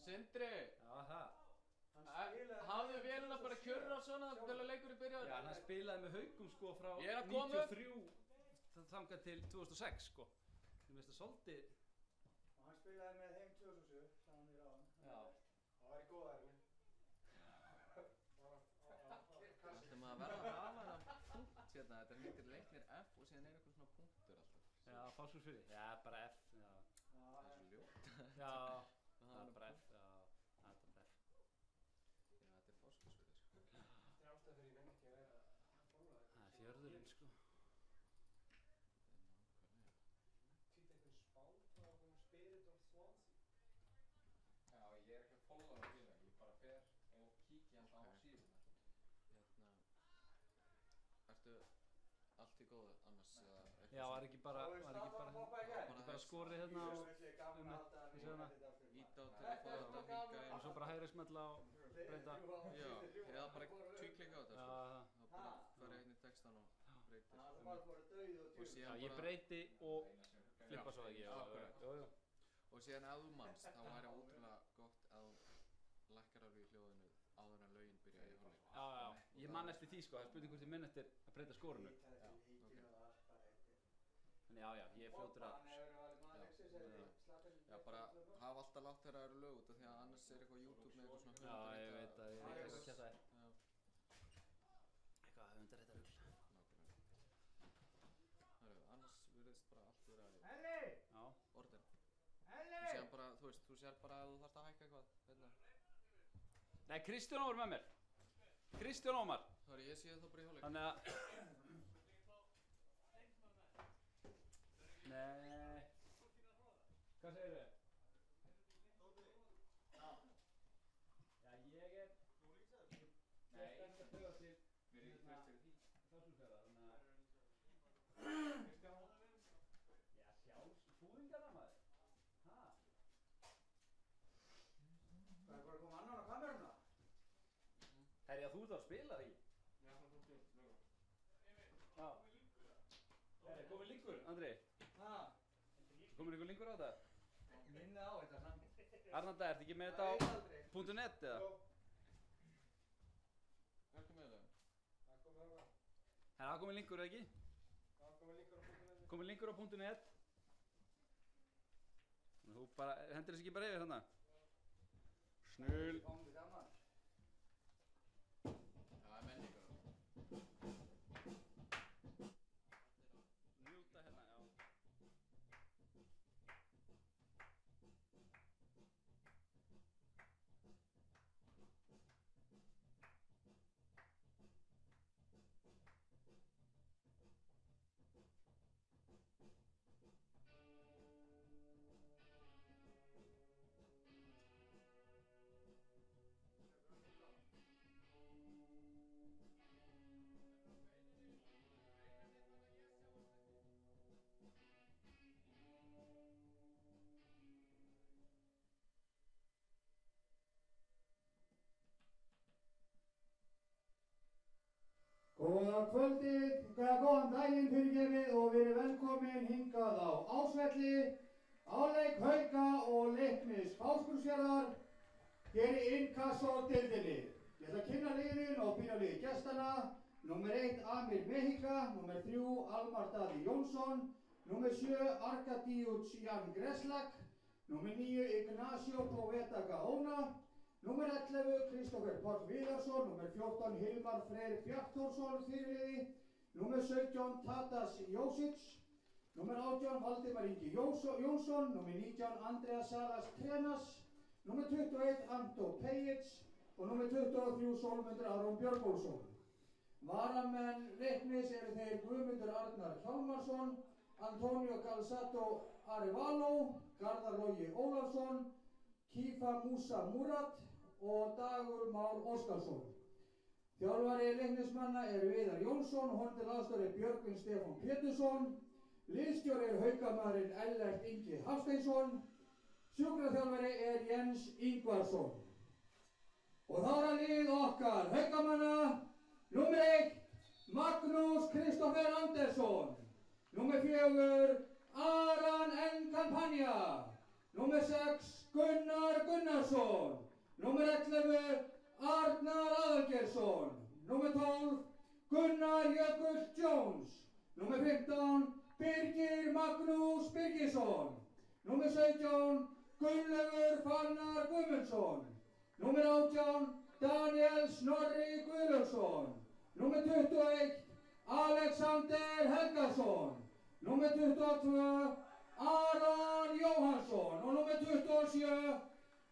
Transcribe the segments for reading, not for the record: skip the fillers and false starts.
Sindri. Já, það. Hafðu vélina bara kjörra svona til að leikurinn byrjaði? Já, hann spilaði með Haukum sko frá Ég er að koma. 93 þangað til 2006 sko. Ég veist það svolítið. Og hann spilaði með þeim 2007, sagði hann í ráðan. Já. Það var í góðæri. Ætlum að verða að hafa þennan punkt hérna, þetta heitir Leiknir F og síðan eitthvað svona punktur alltaf. Já, fáskursfyrir. Já, bara F, já. Það er svo ljótt. Já, það er bara F, já. Það er bara F. Já, þetta er fáskursfyrir sko. Þetta er ástæð fyrir ég nenni ekki að vera að bóla þetta. Það er fjörðurinn sko. Þetta er nákvæmlega. Týtt einhvern spátt á einhvern Spirit of Swansea. Já, ég er ekki að followa það fyrir, ég bara fer og kíkja hann á síðuna. Hérna, ertu allt í góðu annars eða eitthvað? Já, var ekki bara skorið hérna á Íta á til að fá þetta hinga inn og svo bara hægri smella og breyta. Já, eða bara tvíklinga á þetta sko. Já, Það bara fara inn í textan og breytir. já, síðan ég breyti og flippa svo ekki. akkurat. Jú. Og síðan ef þú manst, þá væri ótrúlega gott að þú lækkar alveg í hljóðinu áður en lögin byrja í hálfleik. Já, ég man eftir því sko, það er spurning hvort ég minn eftir að breyta skorinu. Þannig já, ég er fljótur að... Já, bara hafa alltaf látt þegar það eru lög út af því að annars er eitthvað YouTube með eitthvað svona Já, ég veit að ég er eitthvað að kjassa þér. Já, Eitthvað höfundar þetta rugl. nákvæmlega. Hörru, annars virðist bara allt vera í Elli! Já. orden. Elli! Þú sér bara, þú veist, þú sér bara að þú þarft að hækka eitthvað, hérna. Nei, Kristján Ómar með mér. Kristján Ómar. Hörru, ég sé það bara í hálfleik. Þannig að... Nei. Hvað segir þau? Já, ég er... Nei, ég er ekki að bjóða til... Mér er ekki tvist fyrir því. Þársúsverða, þannig að... Já, fúðingarna maður. Hæ? Það er bara að koma annan á kameruna. Herri, þú ert að spila því? Já, það tók til lögum. Já. Er komið linkur, Andri? Hæ? Komið einhver linkur á þetta? Minna á þetta samt. Arnalda, ertu ekki með þetta á .net eða? Jó. Velkomin með það. Það komið á hvað? Það er komið linkur, ekki? Það komið líkur á punktunum. Komið linkur á .net. Þú bara, hendur þess ekki bara yfir þannig? Snull. Fáum við gaman. Það er menningar. Njúta hérna, já. Góða kvöldið, góðan daginn fyrirgefið og verið velkomin hingað á Ásvelli, áleik Hauka og Leiknis Fáskrúðsfjarðar hér í Inkasso-deildinni. Ég ætla að kynna liðin og byrja liði gestana. Númer 1 Amir Mehica, númer 3 Almar Daði Jónsson, númer 7 Arkadiusz Jan Greslak, númer 9 Ignacio Poveta Gaona, númer 11 Kristoffer Páll Viðarsson, númer 14 Hilmar Freyr Bjartþórsson fyrirliði, númer 17 Tadas Josic, númer 18 Valdimar Ingi Jónsson, númer 19 Andreas Salas Krenas, númer 21 Anto Pejic og númer 23 Sólmundur Aron Björgólfsson. Varamenn Leiknis eru þeir Guðmundur Arnar Hjálmarsson, Antonio Calzato Arevalo, Garðar Logi Ólafsson, Kifa Musa Murat og Dagur Már Óskarsson. Þjálfari Leiknismanna eru Viðar Jónsson, honum til aðstoðar Björgvin Stefán Pétursson, liðsstjóri Haukamaðurinn Ellert Ingi Hafsteinsson, sjúkraþjálfari Jens Ingvarsson. Og þá er að lið okkar Haukamanna, númer 1 Magnús Kristoffer Andersson, númer 4 Aran N. Campagna, númer 6 Gunnar Gunnarsson. Gunnarsson. Númer 11, Arnar Aðalgeirsson. Númer 12, Gunnar Jökull Jones. Númer 15, Birgir Magnús Birgisson. Númer 17, Gunnlaugur Fannar Guðmundsson. Númer 18, Daniel Snorri Guðlaugsson. Númer 21, Alexander Helgason. Númer 22, Aron Jóhannsson. Og númer 27,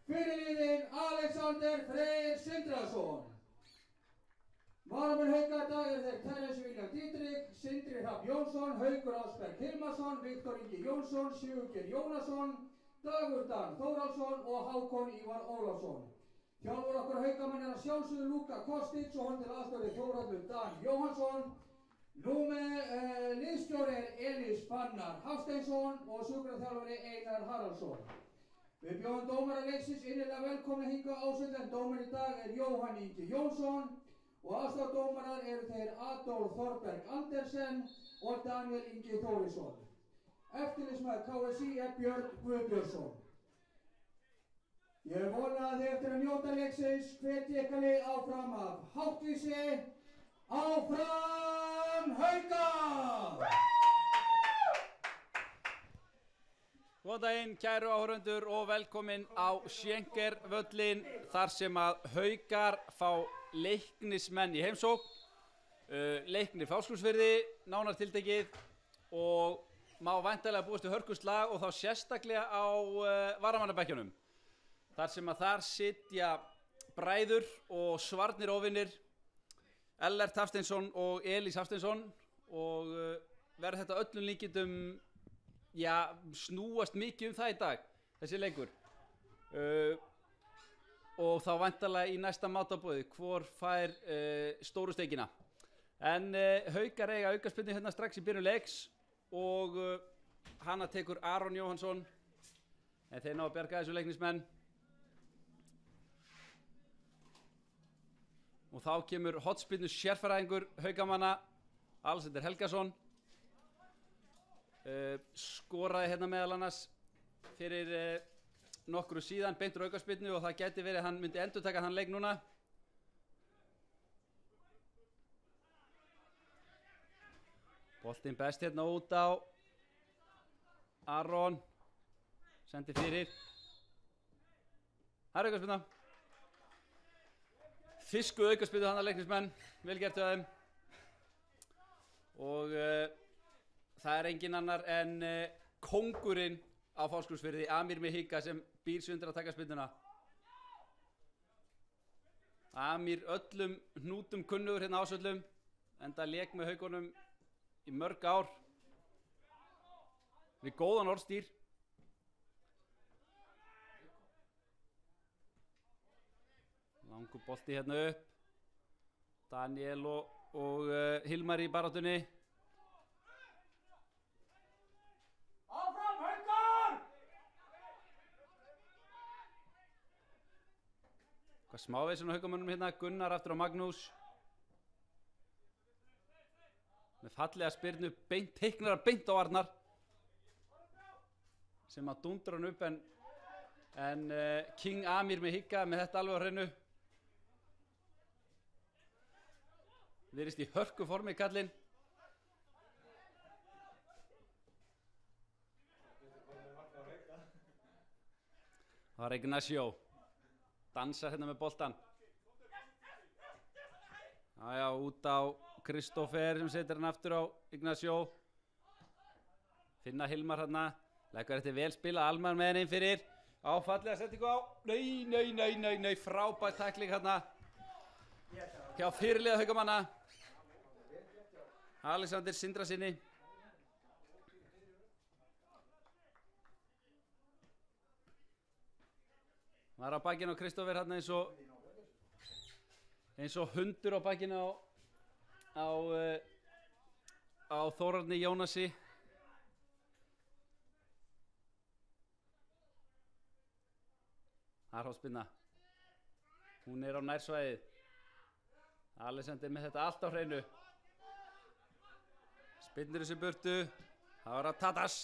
fyrirliðinn Alexander Freyr Sindrason. Varamenn Hauka í dag þeir Terence William Dietrich, Sindri Hrafn Jónsson, Haukur Ásberg Hilmarsson, Viktor Ingi Jónsson, Sigurgeir Jónasson, Dagur Dan Þórhallsson og Hákon Ívar Ólafsson. Þjálfur okkar Haukamenn að sjálfsögðu Luka Kostic og hann til aðstoðar Þórhallur Dan Jóhannsson. Liðsstjóri Elís Fannar Hafsteinsson og sjúkraþjálfari Einar Haraldsson. Við bjóðum dómara leiksins innilega velkomna hingað ásett en dómar í dag Jóhann Ingi Jónsson og aðstoðardómarar eru þeir Adolf Þorberg Andersen og Daniel Ingi Þórisson. Eftirlitsmaður KSÍ Björn Guðbjörnsson. Ég vona að þið eftir að njóta leiksins hvetji ykkar lið áfram af háttvísi. Áfram Hauka! Góðan daginn, kæru áhorfendur og velkomin á Schenker-völlinn þar sem að Haukar fá Leiknismenn í heimsókn. Leiknir Fáskrúðsfirði, nánar tiltekið, og má væntanlega búast við hörkuslag og þá sérstaklega á varamannabekkjunum. Þar sem að þar sitja bræður og svarnir óvinir, Ellert Hafsteinsson og Elís Hafsteinsson, og verður þetta öllum líkindum snúast mikið það í dag, þessi leikur. Og þá væntanlega í næsta mátabóði hvor fær stóru steikina. En Haukar eiga aukaspyrnu hérna strax í byrjun leiks og hana tekur Aron Jóhannsson, en þeir ná að bjarga þessu Leiknismenn. Og þá kemur hotspyrnu sérfræðingur Haukamanna, Alexander Helgason. Skoraði hérna meðal annars fyrir nokkru síðan beint úr aukaspyrnu og það gæti verið að hann myndi endurtaka þann leik núna. Boltinn best hérna út á Aron, sendi fyrir. Það er aukaspyrna. Fiskuð aukaspyrnu hann að Leiknismenn, vel gert hjá þeim. Og það er engin annar en kóngurinn á Fáskrúðsfirði, Amir Mihika, sem býr sig undir að taka spyrnuna. Amir öllum hnútum kunnugur hérna ásöllum, enda lék með Haukunum í mörg ár. Við góðan orðstýr. Langur bolti hérna upp. Daniel og Hilmar í baráttunni. Áfram Haukar! Hvað smávegis á Haukamönnum hérna, Gunnar aftur á Magnús. Með fallega spyrnu, teiknar beint á Arnar. Sem að dundra hann upp en King Amir Mihika með þetta alveg á hreinu. Virðist í hörku formi kallinn. Það var Ignacio. Dansar hérna með boltan. Jájá, út á Kristoffer sem setur hann aftur á Ignacio. Finna Hilmar hérna. Leggur þetta vel spila, Almar með henni inn fyrir. Áfallega settingu á. Nei, frábært tackling hérna. Hjá fyrirliða Haukamanna. Alexander Sindrasinni. Var á bakinu á Kristoffer hérna eins og hundur á bakinu á Þórarni Jónasi. Það er hóspinna. Hún er á nærsvæðið. Alexander með þetta allt á hreinu. Spinnur þessu burtu. Það var að Tadas.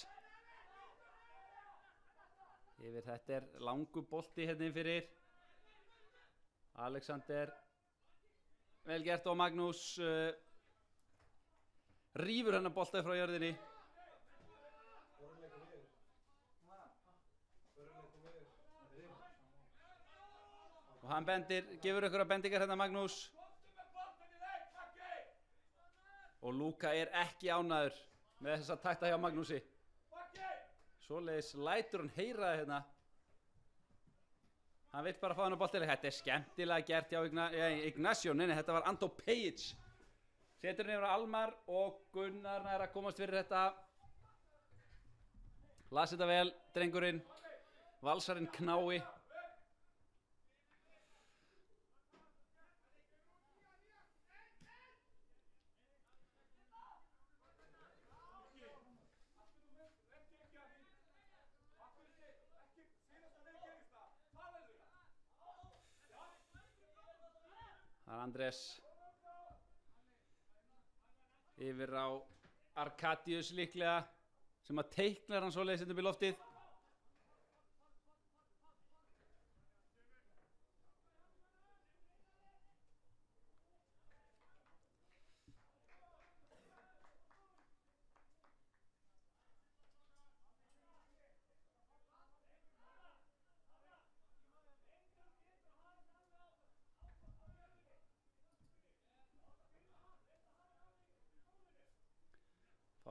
Yfir þetta langur bolti hérna inn fyrir. Alexander. Vel gert og Magnús rífur hennar boltaði frá jörðinni. Og hann gefur ykkur að bendingar hérna Magnús. Og Luka ekki ánæður með þessa takta hjá Magnúsi. Svoleiðis lætur hann heyra það hérna. Hann vill bara fá hann á boltileg. Þetta skemmtilega gert hjá Ignacio. Nei, þetta var Anto Pejic. Setur hann yfir á Almar og Gunnar að komast fyrir þetta. Las þetta vel, drengurinn. Valsarinn Knái. Það Andrés yfir á Arkadius líklega sem að teiknar hann svoleiðis upp í loftið.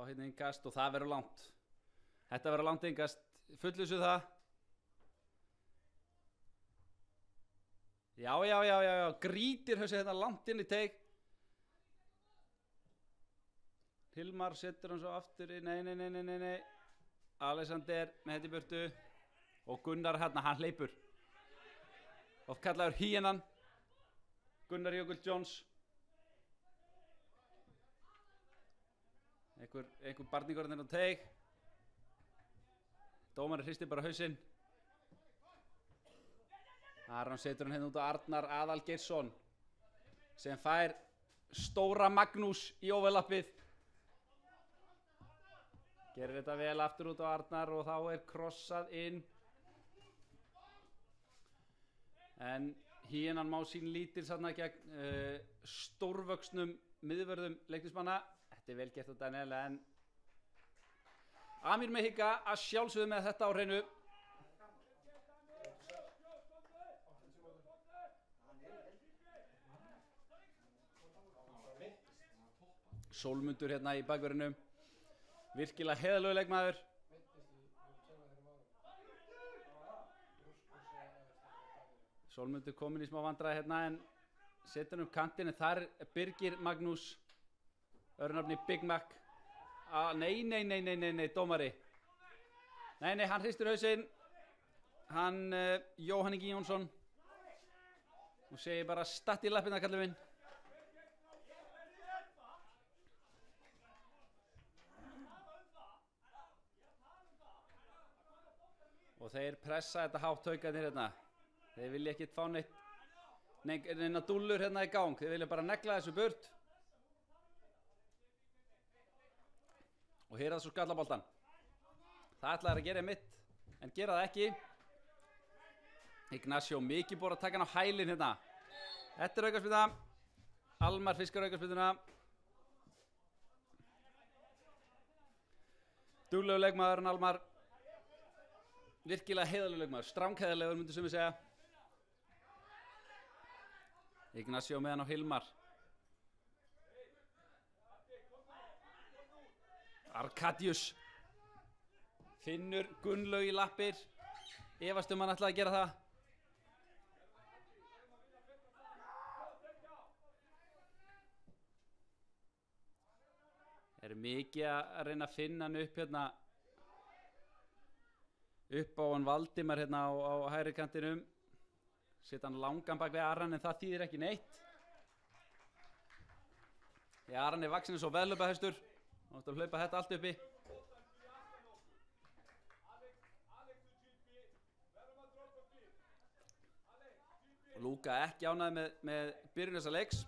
Fá hérna innkast og það verður langt. Þetta verður langt innkast. Fullusu það. Já. Grítir hausi hérna langt inn í teig. Hilmar setur hann svo aftur í. Nei. Alexander með þetta í burtu. Og Gunnar hérna, hann hleypur. Oft kallaður hýjenan. Gunnar Jökull Jones. Einhver barningur hérna á teig. Dómarinn hristir bara hausinn. Aron setur hann hérna út á Arnar Aðalgeirsson sem fær stóra Magnús í overlappið. Gerir þetta vel aftur út á Arnar og þá krossað inn. En híenan má sín lítil þarna gegn stórvöxnum miðvörðum leiknismanna. Þetta vel gert á Daniel en Amir Mejika að sjálfsögðu með þetta á hreinu. Sólmundur hérna í bakverðinu. Virkilega heiðarlegur leikmaður. Sólmundur komin í smá vandræði hérna en setur hann kantinn en þar Birgir Magnús. Örnafni Big Mac. Nei, dómari. Nei, hann hristir hausinn. Hann, Jóhann Ingi Jónsson. Og segir bara statt í lappina, kallum minn. Og þeir pressa þetta hátt haukarnir hérna. Þeir vilja ekkert fá neina dúllur hérna í gang. Þeir vilja bara negla þessu burt. Og hér svo skallaboltan. Það ætlaði að gera mitt, en gera það ekki. Ignacio mikið búið að taka hann á hælinn hérna. Þetta aukaspyrna. Almar fiskar aukaspyrnuna. Duglegur leikmaður en Almar. Virkilega heiðarlegur leikmaður. Strangheiðarlegur myndi sumir segja. Ignacio með hann á Hilmar. Arkadius finnur Gunnlaug í lappir. Efast hann ætlaði að gera það. Mikið að reyna að finna hann upp hérna. Upp á hann Valdimar hérna á hægri kantinum. Sett hann langan bak við Aran en það þýðir ekki neitt. Því Aran vaxinn svo veðlaupahestur. Hann átti að hlaupa þetta allt uppi. Luka ekki ánægði með byrjun þessa leiks.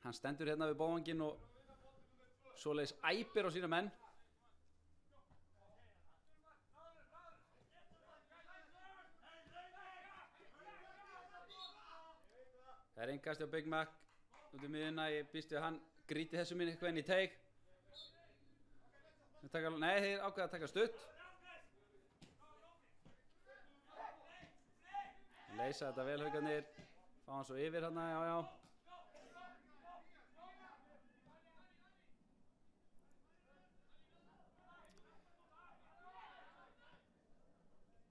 Hann stendur hérna við bóvanginn og svoleiðis æpir á sína menn. Það er engast á Big Mac út í miðuna, ég býst við að hann gríti þessu minn eitthvað inn í teig. Nei, þeir ákveða að taka stutt. Leysa þetta vel Haukarnir, fá hann svo yfir hérna, já.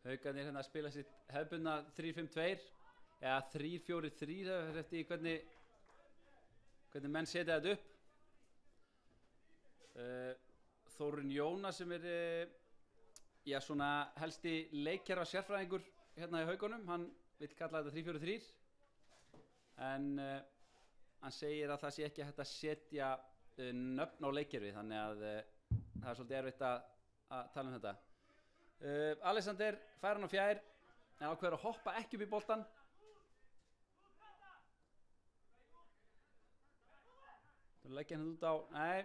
Haukarnir hérna spila sitt hefðbundna 3-5-2 eða 3-4-3 eftir hvernig menn setja þetta upp. Þórunn Jónas sem er svona helsti leikkerfa sérfræðingur hérna í Haukunum, hann vill kalla þetta 3-4-3 en hann segir að það sé ekki hægt að setja nöfn á leikkerfi, þannig að það er svolítið erfitt að tala um þetta. Alexander fær hann á fjær en ákveður að hoppa ekki upp í boltan. Þú leggja hann út á, nei,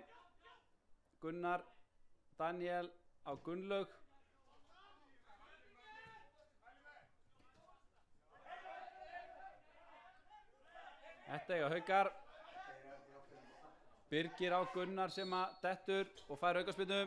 Gunnar, Daniel á Gunnlaug. Þetta eiga Haukar. Birgir á Gunnar sem að dettur og fær aukaspyrnu.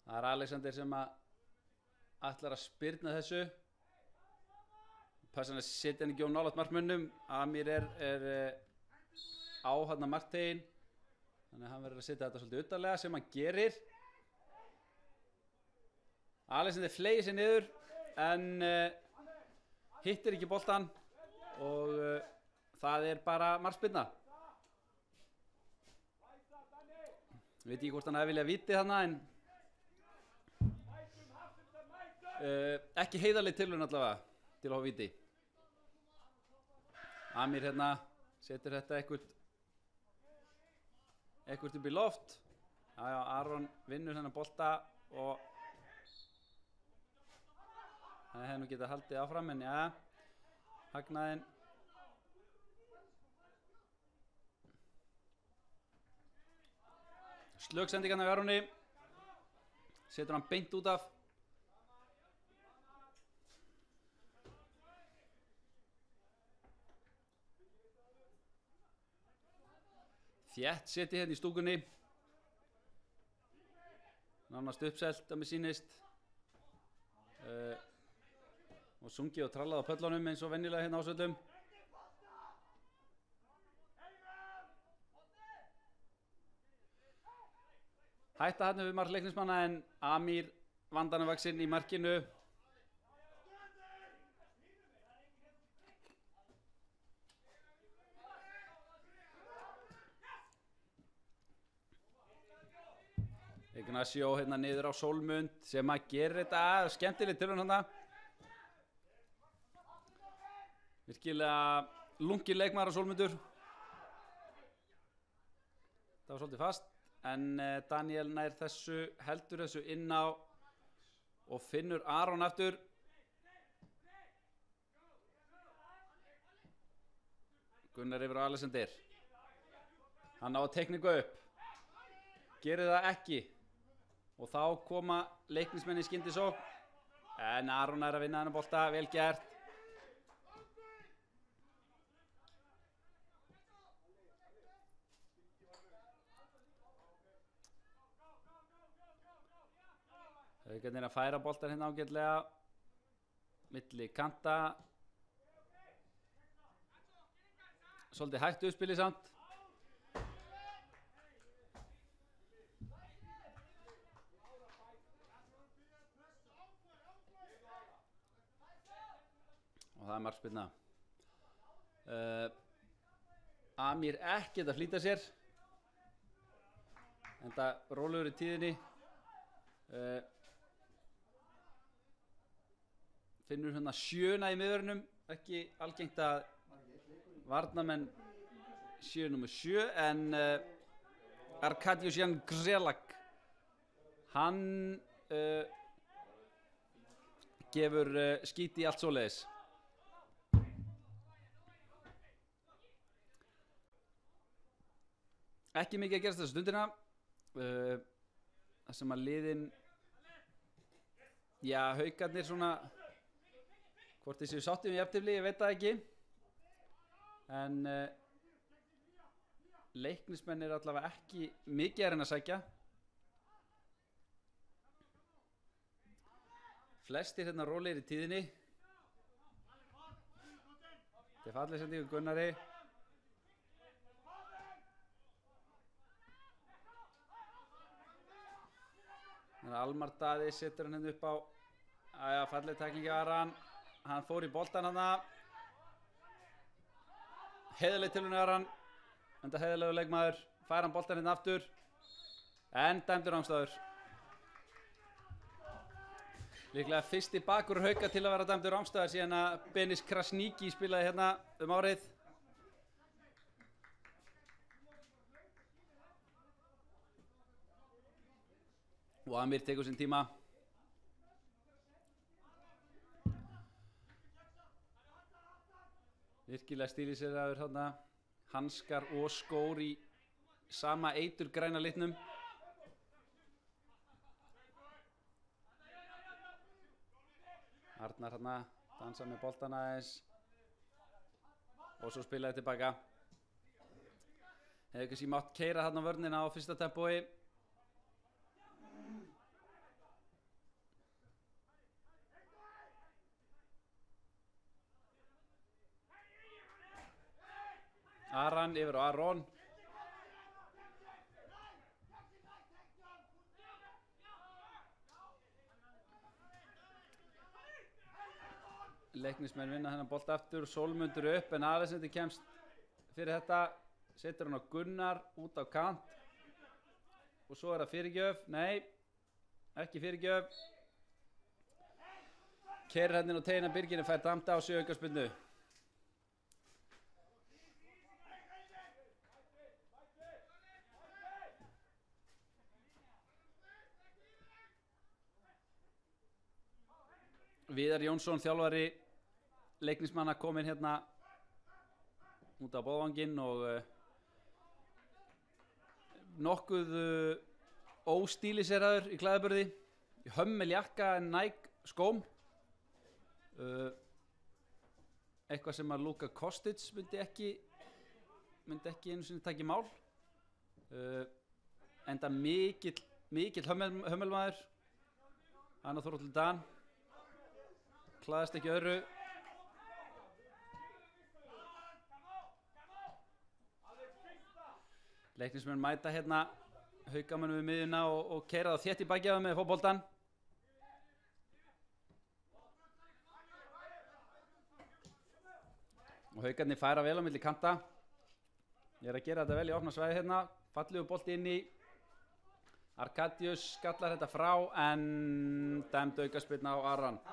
Það er Alexander sem að ætlar að spyrna þessu. Passan að setja hann ekki á nálægt markmönnum. Amir er á hann marktegin. Þannig að hann verður að setja þetta svolítið utarlega sem hann gerir. Alexander fleygir sig niður en hittir ekki boltan og það er bara markspyrna. Ég veit ekki hvort hann hefði viljað víti þarna en ekki heiðarleg tilraun allavega til að fá víti. Amir hérna setur þetta eitthvað upp í loft. Já, Aron vinnur þennan bolta og hann hefði nú getað haldið áfram en já, hagnaðinn. Slögsendingarna við Aroni, setur hann beint út af. Þétt seti hérna í stúkunni. Nánast uppselt að mér sýnist. Og sungið og trallað á pöllunum eins og venjulega hérna á Ásvöllum. Hætta hérna við mark leiknismanna en Amir vandanavaxinn í markinu. Ignacio hérna niður á Sólmund sem að gera þetta skemmtilegt til hann. Virkilega lungin leikmaður á Sólmundur. Það var svolítið fast en Daniel nær þessu, heldur þessu inn á og finnur Aron aftur. Gunnar yfir á Alexander. Hann á að tekningu upp. Gerir það ekki. Og þá koma leiknismenn í skyndisókn. En Aron er að vinna þennan bolta, vel gert. Haukarnir að færa boltan hérna ágætlega. Milli kanta. Svolítið hægt uppspilið samt. Og það er markspyrna. Amir ekkert að flýta sér. Enda rólegur í tíðinni. Finnur hérna sjöna í miðvörunum. Ekki algengt að varnarmenn séu nummer 7 en Arkadiusz Jan Grzelak hann gefur skít í allt svoleiðis. Ekki mikið að gerast þessu stundina. Það sem að liðin, já, Haukarnir svona, hvort þessi sáttum í jafntefli, ég veit það ekki. En Leiknismenn er allavega ekki mikið að reyna að sækja. Flestir hérna rólegir í tíðinni. Þetta er fallið sendingu Gunnari. Þannig að Almar Daði setur hann hérna upp á fallið tæklingi Aran. Hann fór í boltan hana. Heiðarleg tilraun Aran. Enda heiðarlegu leikmaður. Fær hann boltan hérna aftur. En dæmdur rangstæður. Líklega fyrsti bakur Hauka til að vera dæmdur rangstæður síðan að Benis Krasniki spilaði hérna árið. Og Amir tekur sinn tíma. Virkilega stíliseraður þarna. Hanskar og skór í sama eiturgræna litnum. Arnar hérna, dansa með boltan aðeins. Og svo spilaði tilbaka. Hefði kannski mátt keyra þarna vörnina á fyrsta tempói. Aran yfir á Aron. Leiknismenn vinna þennan bolt aftur. Sólmundur upp en Alexander kemst fyrir þetta. Setur hann á Gunnar út á kant. Og svo er það fyrirgjöf. Nei, ekki fyrirgjöf. Keyrir hann inn á tegina Birgir fær dæmda á 7 aukaspyrnu. Viðar Jónsson, þjálfari Leiknismanna, kom inn hérna út á Bóðvanginn og nokkuð óstíliseraður í klæðaburði. Hömmel jakka en Nike skóm. Eitthvað sem að Luka Kostic myndi ekki einu sinni taka í mál. Enda mikill hömmelmaður. Hann á Þóroddur Dan. Klæðast ekki öðru. Leiknismenn mæta hérna Haukamönnum við miðjuna og keyra það þétt í bakið á með fótboltan. Og Haukarnir færa vel á milli kanta. Ég er að gera þetta vel í opna svæði hérna. Fallegur bolti inn í. Arkadius skallar þetta frá en dæmd aukaspyrna á Aran.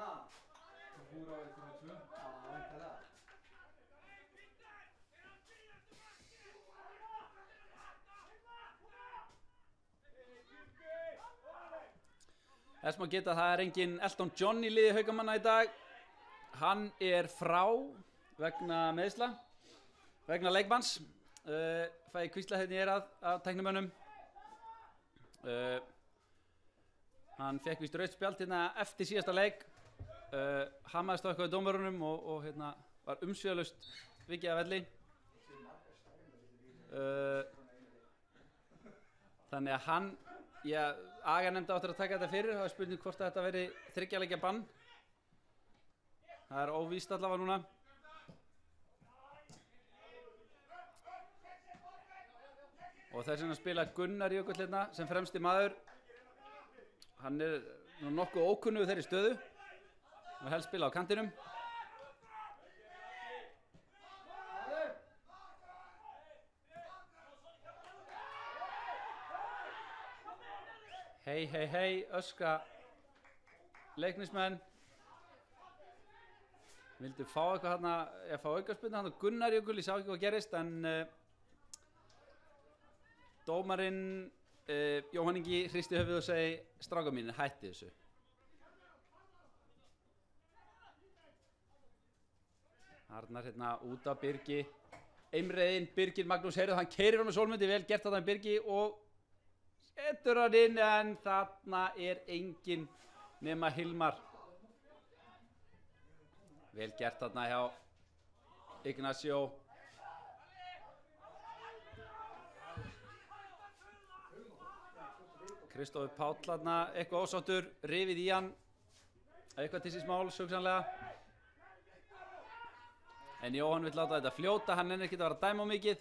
Þess má geta að það er engin Elton John í liði Haukamanna í dag. Hann er frá vegna meiðsla, vegna leikbanns. Fæ kvísla hérna ég er af tæknimönnum. Hann fekk víst rautt spjald hérna eftir síðasta leik. Hamaðist á eitthvað í dómarunum og hérna var umsvíðalaust vikið af velli. Þannig að hann, Aga nefndi áttur að taka þetta fyrir. Það var spurning hvort að þetta veri 3 leikja bann. Það er óvíst allavega núna. Og þess vegna spila Gunnar Jökull hérna sem fremsti maður. Hann er nokkuð ókunnugur þeirri stöðu. Og helst spila á kantinum. Hei, öskra Leiknismenn. Vildu fá eitthvað hérna, fá aukaspyrnu hérna Gunnar Jökull, ég sá ekki hvað gerist, en dómarinn Jóhann Ingi hristi höfuð og segi, strákar mínir, hætti þessu. Arnar hérna út af Birgi. Einreiðin, Birgir Magnús, heyrðu, hann keirir á með Sólmundi, vel gert þarna Birgi og setur hann inn, en þarna engin nema Hilmar. Vel gert þarna hjá Ignacio. Kristófur Páll þarna, eitthvað ósáttur, rifið í hann, eitthvað til síns máls, hugsanlega. En Jóhann vill láta þetta fljóta, hann ekki að vera að dæma mikið.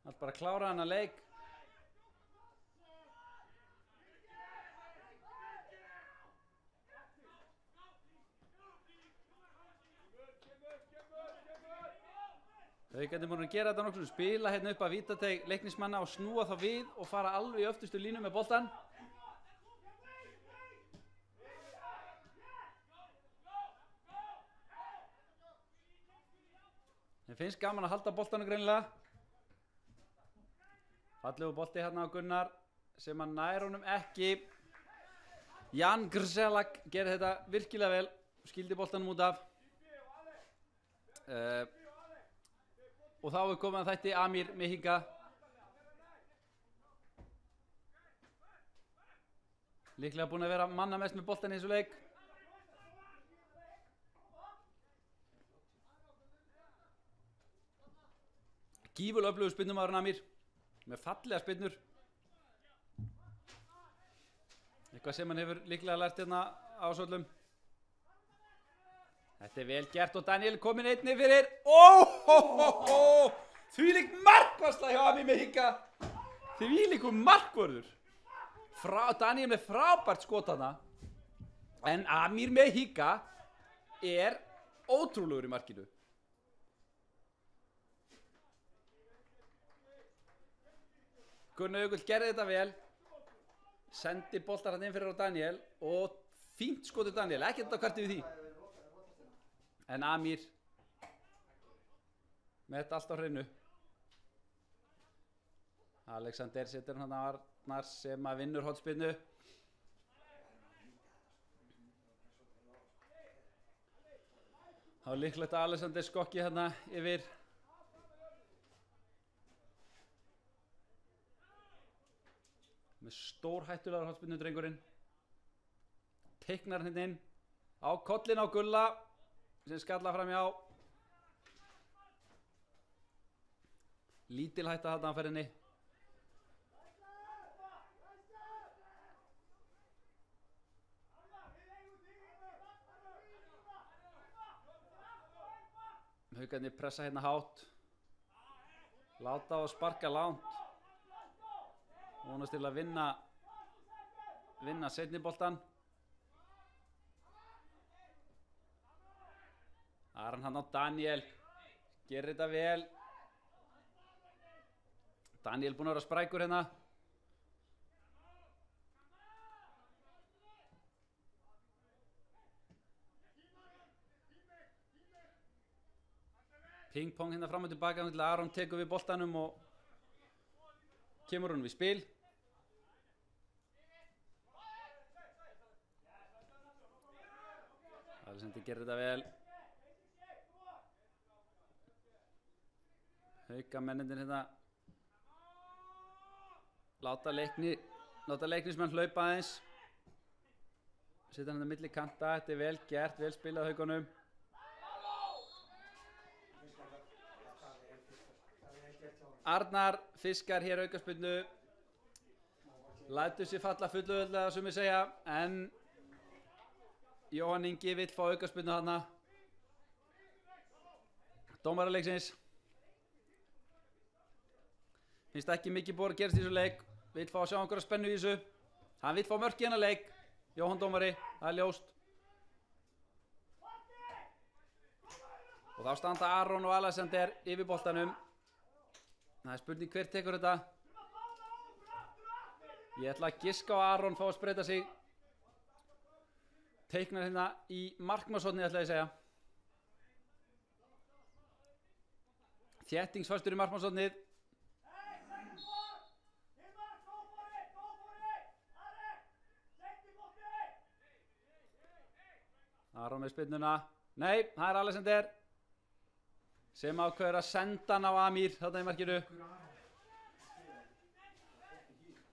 Hann bara að klára hann að leik. Haukarnir múin að gera þetta nokkuð, spila hérna upp að vítateig leiknismanna og snúa þá við og fara alveg í öftustu línu með boltan. Þeim finnst gaman að halda boltanu greinilega. Fallegu bolti hérna á Gunnar sem að nær honum ekki. Jan Grzelak gerði þetta virkilega vel, skildi boltanum út af. Og þá er komið að þætti Amir Mehinga. Líklega búinn að vera manna mest með boltan í þessu leik. Gífurlega öflugur spyrnumaðurinn Amir, með fallega spyrnur. Eitthvað sem hann hefur líklega lært hérna á Sóllum. Þetta er vel gert og Daniel kominn einni fyrir. Þvílík markvarsla hjá Amir Mehinga. Þvílíkur markvörður. Daniel með frábært skot þarna. En Amir Mehinga er ótrúlegur í markinu. Gunnar Jökull gerði þetta vel. Sendi boltar hann inn fyrir á Daniel og fínt skotið Daniel, ekki þetta hvert yfir því. En Amir með þetta allt á hreinu. Alexander setur hann á Arnar sem að vinnur hornspyrnu. Þá er líklegt að Alexander skokki hérna yfir. Með stórhættulegar hornspyrnu drengurinn. Teiknar hann inn á kollin á Gulla sem skalla fram hjá. Lítil hætta þarna á ferðinni. Haukarnir pressa hérna hátt. Láta á að sparka langt. Vonast til að vinna seinni boltan. Aran hann á Daniel. Gerir þetta vel. Daniel búinn að vera sprækur hérna. Ping-pong hérna fram og tilbaka til Aron tekur við boltanum og kemur honum í spil. Alexander gerir þetta vel. Haukamennirnir hérna láta leiknismenn hlaupa aðeins. Setja hann á milli kanta, þetta er vel gert, vel spilað Haukunum. Arnar fiskar hér aukaspyrnu. Lætur sér falla fullauðlega sem ég segja, en Jóhann Ingi vill fá aukaspyrnu þarna. Dómari leiksins. Finnst ekki mikið búið að gerast í þessu leik. Vill fá að sjá einhverja spennu í þessu. Hann vill fá mörk í hennar leik. Jóhann dómari, það er ljóst. Og þá standa Aron og Alexander yfir boltanum. Það er spurning hver tekur þetta. Ég ætla að giska á Aron fá að spreyta sig. Teiknar hérna í markmannshornið ætla ég að segja. Þéttingsfastur í markmannshornið. Aron með spyrnuna, Nei, það er Alexander sem ákveður að senda hann á Amir þarna í markinu.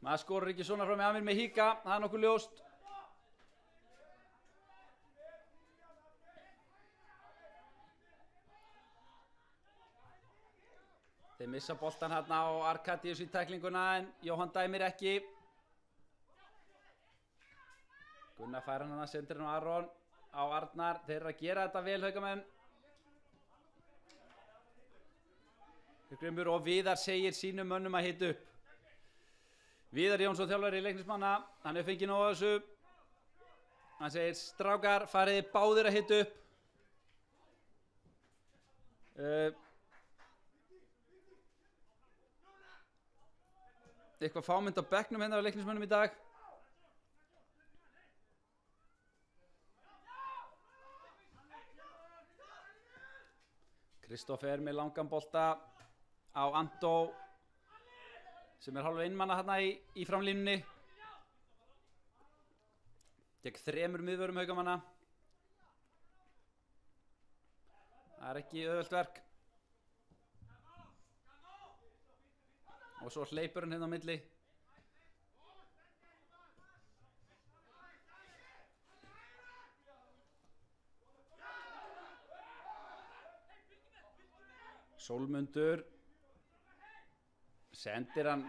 Maður skorur ekki svona frá með Amir með híka, það er nokkuð ljóst. Þeir missa boltan hérna á Arkadius í tæklinguna en Jóhann dæmir ekki. Gunnar fær hann að sendir hann á Aron á Arnar. Þeir eru að gera þetta vel, haugamenn. Grimur og Viðar segir sínum mönnum að hita upp. Viðar Jónsson þjálfari Leiknismanna, hann hefur fengið nóg af þessu. Hann segir strákar fariði báðir að hita upp. Eitthvað fámynd á bekknum hérna á Leiknismönnum í dag. Kristoffer með langan bolta á Andó sem er hálfa einmanna hérna í framlínunni. Gegn 3 miðvörum haugamanna. Það er ekki auðvelt verk. Og svo hleypur hann hérna á milli. Sólmundur sendir hann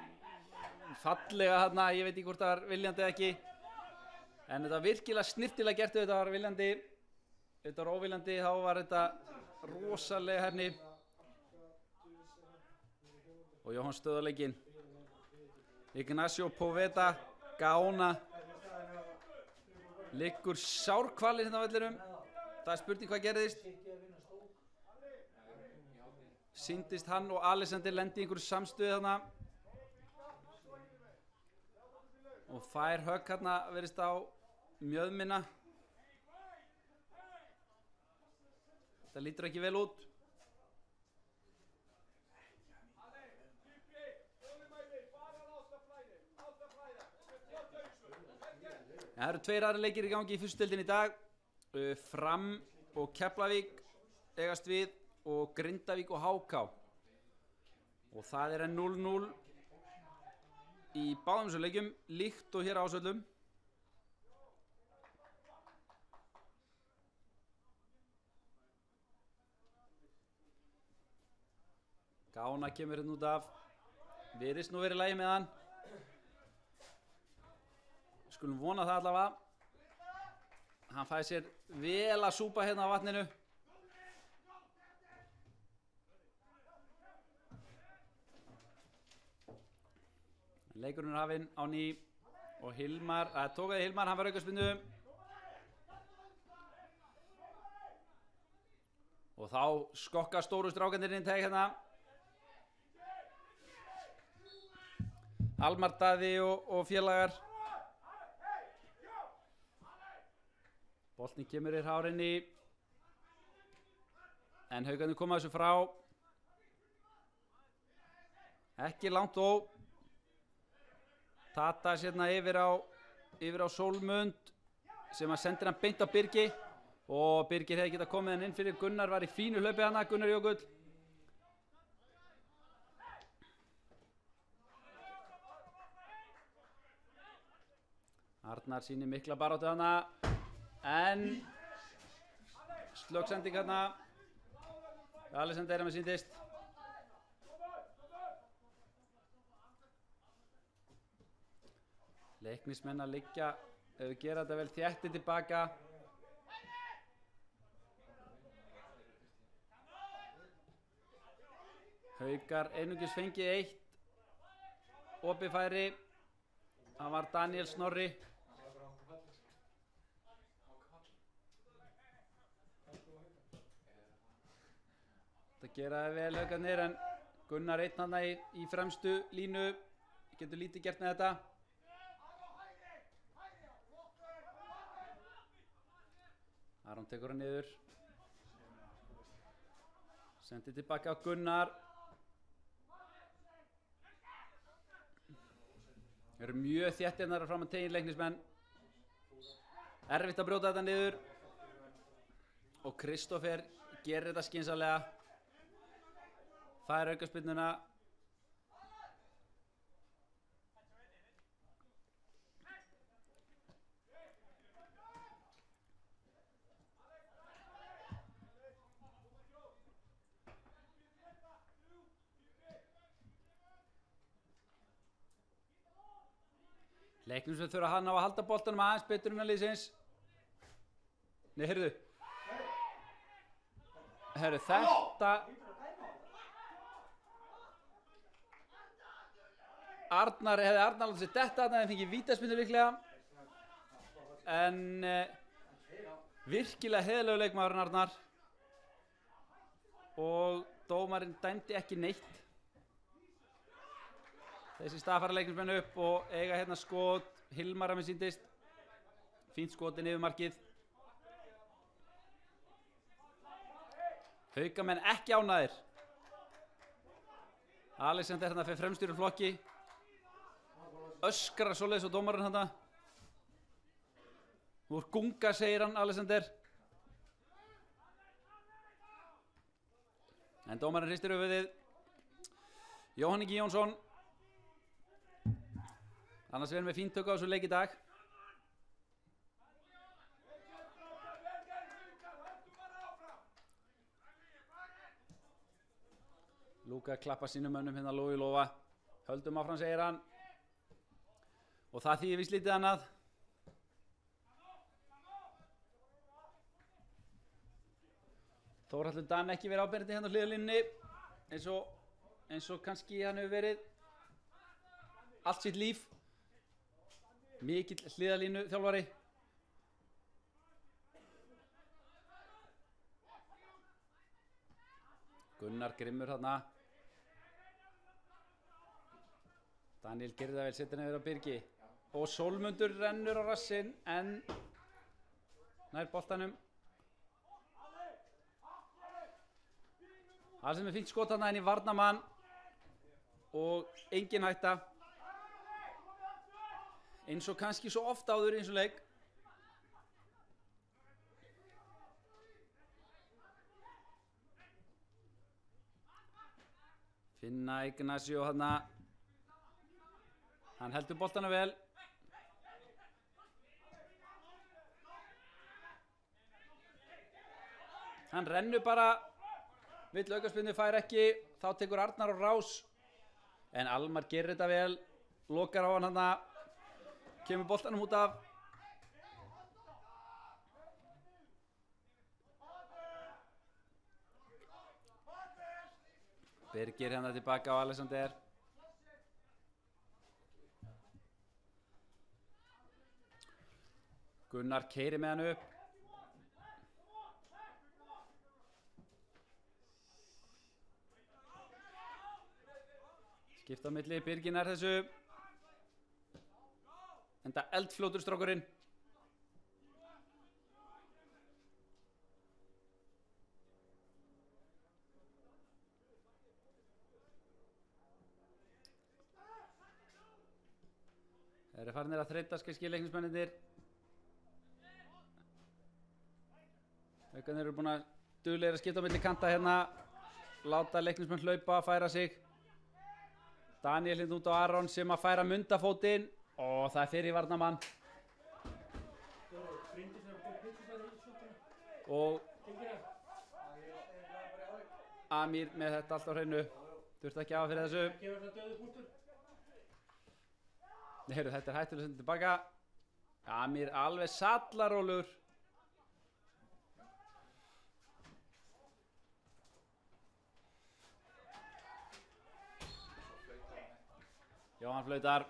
fallega hérna, ég veit ekki hvort það var viljandi eða ekki. En þetta var virkilega snirtilega gert ef þetta var viljandi. Ef þetta var óviljandi þá var þetta rosalega herni. Og Jóhann stöðuleikinn. Ignacio Poveda, Gaona. Liggur sárkvalir hérna á vellinum. Það er spurning hvað gerðist. Sýndist hann og Alexander lendi í einhverju samstöðu þarna. Og fær högg hérna verðist á mjöðmina. Þetta lítur ekki vel út. Það eru 2 aðrir leikir í gangi í fyrstu deildinni í dag. Fram og Keflavík eigast við og Grindavík og HK. Og það er enn 0-0 í báðum þessum leikjum, líkt og hér á Ásvöllum. Gána kemur hérna út af. Virðist nú verið í lagi með hann. Skulum vona það allavega. Hann fæði sér vel að súpa hérna á vatninu. Leikurinn er hafinn á ný og Hilmar, tókaði Hilmar, hann var aukaspyrnu. Og þá skokka stóru strákarnir inn í teg hérna. Almar Daði og félagar. Boltinn kemur í hárinni. En haugarnir koma þessu frá. Ekki langt þó. Tatas hérna yfir á Sólmund sem að sendir hann beint á Birgi. Og Birgir hefði getað komið hann inn fyrir. Gunnar var í fínu hlaupi hana, Gunnar Jökull. Arnar sýnir mikla baráttu hana. En slöggsending hérna. Alexander með sýndist. Leiknismenn að liggja, ef við gera þetta vel þétti tilbaka. Haukar einungis fengið 1 opið færi. Það var Daniel Snorri. Það geraði vel haugarnir en Gunnar einn hana í fremstu línu. Getur lítið gert með þetta. Aron tekur hann niður. Sendi tilbaka á Gunnar. Eru mjög þéttirnar fram að tegin Leiknismenn. Erfitt að brjóta þetta niður. og Kristoffer gerir þetta skynsamlega, fær aukaspyrnuna. Leiknum sem þurfa hann á að halda boltanum aðeins betur en að liðsins. Nei, heyrðu, þetta hefði Arnar látið sér detta þarna, þeir fengið vítaspyrnu líklega, en virkilega heiðarlegur leikmaðurinn Arnar og dómarinn dæmdi ekki neitt. Þessi stað fara leiknismenn upp og eiga hérna skot, Hilmar að mér sýndist, fínt skotin yfir markið. Haukamenn ekki ánægðir. Alexander hérna fyrir fremstýru flokki, öskrar svoleiðis á dómarinn hérna. Þú ert gunga, segir hann Alexander. En dómarinn hristir höfuðið. Jóhann Ingi Jónsson, annars verðum við fínt tök á þessu leik í dag. Lúka klappa sínum mönnum hérna lói lofa. Höldum áfram, segir hann. Og það þýðir víst lítið annað. Þórhallur Dan ekki verið áberandi hérna á hliðarlínunni eins og kannski hann hefur verið allt sitt líf. Mikill hliðarlínu þjálfari. Gunnar grimmur þarna. Daniel Girðavel setur nefnir á Birgi. Og Sólmundur rennur á rassinn en nær boltanum. Það sem fínt skot þarna inn í varnarmann og engin hætta. Eins og kannski svo oft áður í eins og leik. Finna Ignacio þarna. Hann heldur boltana vel. Hann rennur bara, vill aukaspyrnu, fær ekki, þá tekur Arnar á rás. En Almar gerir þetta vel, lokar á hann þarna. Kemur boltanum út af. Birgir hérna tilbaka á Alexander. Gunnar keyrir með hann upp. Skipta á milli, Birgir nær þessu. Enda eldfljótur strákurinn. Þeir eru farinir að þreytast kannski leiknismennirnir. Haukarnir eru búin að duglegir að skipta á milli kanta hérna. Láta leiknismenn hlaupa, færa sig. Daniel hérna út á Aron sem að færa mundafótinn. Og það er fyrir varnarmann. Og Amir með þetta allt á hreinu. Þurfti ekki að fyrir þessu. Heyrðu, þetta er hættulega sendur tilbaka. Amir alveg sallarólur. Jóhann flautar.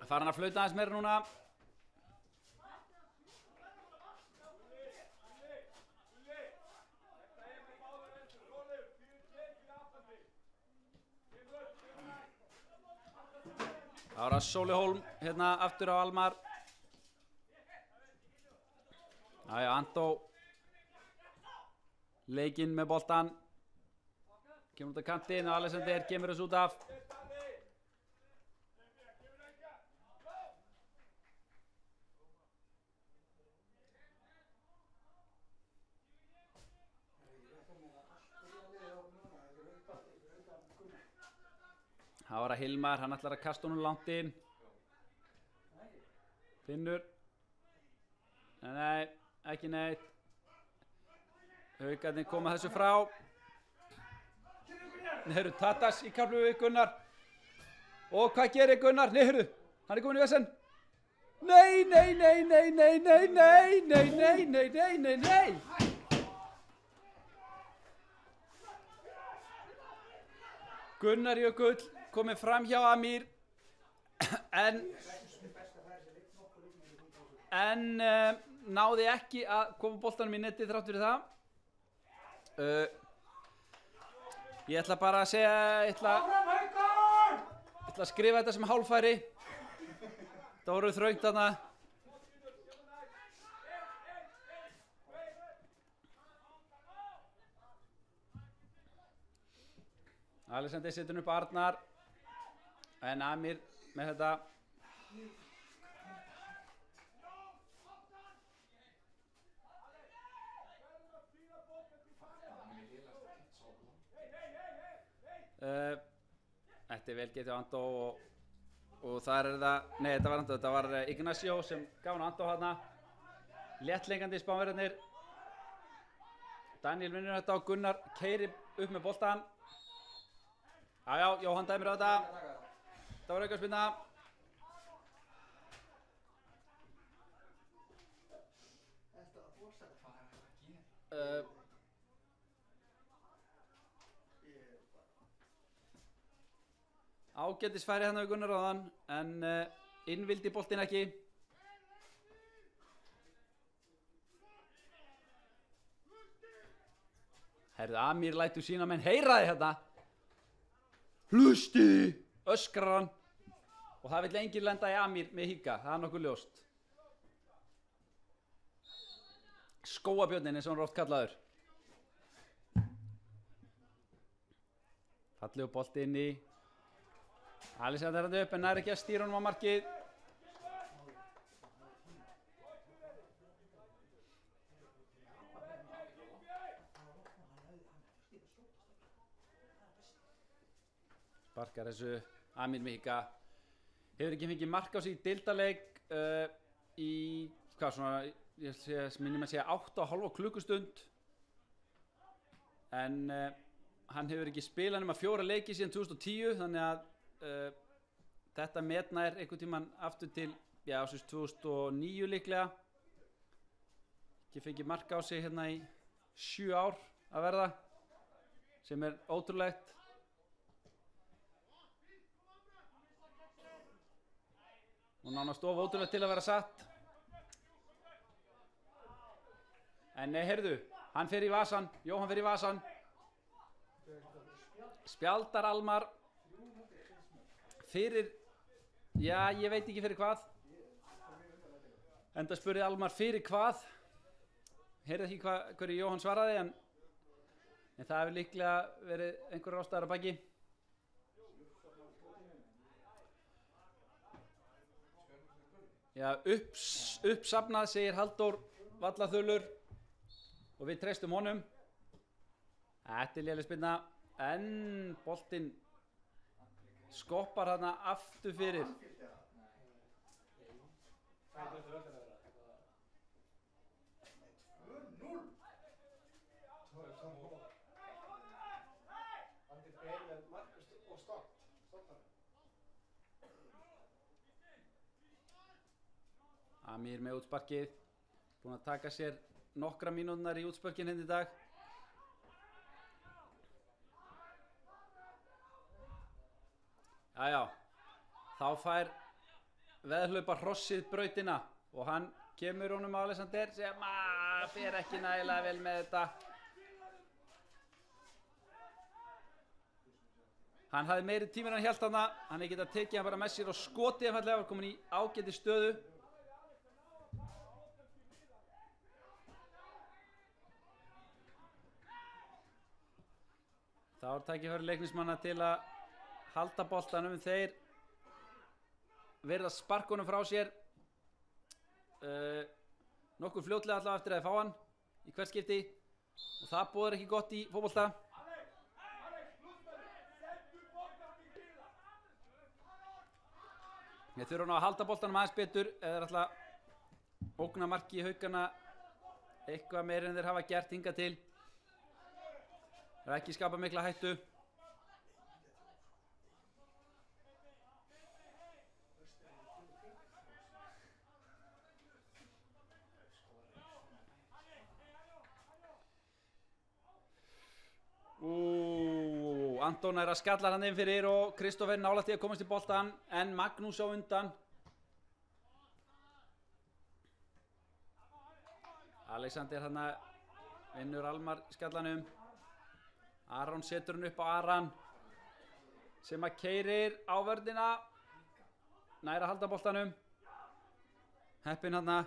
Farin að flauta aðeins meira núna. Ára Sóli Hólm hérna aftur á Almar. Æja, Antó leikinn með boltan. Kemur út af kantinn og Alexander kemur þessu út af. Það var að Hilmar, hann ætlar að kasta honum langt inn. Finnur. Nei, ekki neitt. Haukarnir koma þessu frá. Heyrðu, Tadas í kaplu við Gunnar. Og hvað gerir Gunnar? Nei, heyrðu, hann komin í vesen. Nei, nei, nei, nei, nei, nei, nei, nei, nei, nei, nei, nei, nei. Gunnar Jökull komið fram hjá Amir en náði ekki að koma boltanum í netið þrátt fyrir það. Ég ætla bara að segja, ég ætla að skrifa þetta sem hálffæri. Það voru þröngt þarna. Alexander setur upp Arnar en Amir með þetta. Þetta er vel getið á Andó og þar er það, nei þetta var Andó, þetta var Ignacio sem gaf hann Andó hana. Léttlengandi Spánverjarnir. Daniel vinnur þetta og Gunnar keyrir upp með boltan. Já, Jóhann dæmir á þetta. Það var aukaspyrna. Ágætis færi hann á Gunnar áðan en innvildi boltinn ekki. Herðu, Amir lætur sína menn heyra þig hérna. Hlusti! Öskrar hann. Og það vill enginn lenda í Amir með híka, það er nokkuð ljóst. Skóabjörnin eins og hann er oft kallaður. Fallegu bolti inn í. Alexander er hann upp en nær ekki að stýra honum á markið. Sparkar þessu Amir Mika. Hefur ekki fengið mark á sig í deildarleik í, hvað svona, ég minnum að segja 8,5 klukkustund. En hann hefur ekki spilað nema 4 leiki síðan 2010, þannig að þetta metnær einhvern tímann aftur til, já, 2009 líklega. Ekki fengið mark á sig hérna í 7 ár að verða, sem er ótrúlegt. Og nánast of ótrúlegt til að vera satt. En nei, heyrðu, hann fer í vasan, Jóhann fer í vasan. Spjaldar Almar fyrir, já, ég veit ekki fyrir hvað. Enda spurði Almar fyrir hvað. Heyrði ekki hverju Jóhann svaraði, en það hefur líklega verið einhverjar ástæður að baki. Já, uppsafnað, segir Halldór Vallaþulur og við treystum honum. Þetta er léleg spyrna, en boltinn skoppar hana aftur fyrir. Amir með útsparkið, búinn að taka sér nokkra mínúturnar í útsparkin henni í dag. Jæja, þá fær veðhlaupa hrossið brautina og hann kemur honum á Alexander sem fer ekki nægilega vel með þetta. Hann hafði meiri tímir en hann hélt hana, hann hefði getað tekið hann bara með sér og skotið einfallega, var komin í ágæti stöðu. Þá er tækifæri leiknismanna til að halda boltanum, þeir verða sparkunum frá sér nokkuð fljótlega allavega eftir að þeir fá hann í hvert skipti og það boðar ekki gott í fótbolta. Þeir þurfa nú að halda boltanum aðeins betur eða þeir ætla að ógna marki í Haukana eitthvað meira en þeir hafa gert hingað til. Það er ekki skapa mikla hættu. Anton er að skalla hann inn fyrir og Kristoffer nálægt í að komast í boltan en Magnús á undan. Alexander hann vinnur Almar skallanum. Aron setur hann upp á Aran sem að keyrir á vörnina. Nær að halda boltanum. Heppinn hann.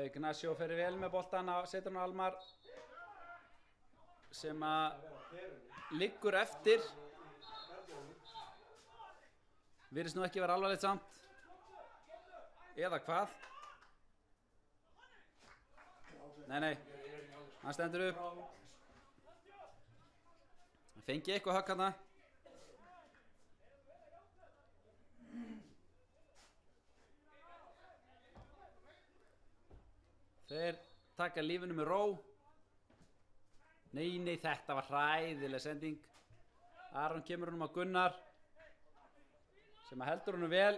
Ignacio fer vel með boltan á setur hann Almar sem að liggur eftir. Virðist nú ekki vera alvarlegt samt. Eða hvað? Nei, hann stendur upp. Hann fengi eitthvað högg þarna. Þeir taka lífinu með ró. Nei, þetta var hræðileg sending. Aron kemur honum á Gunnar sem að heldur honum vel.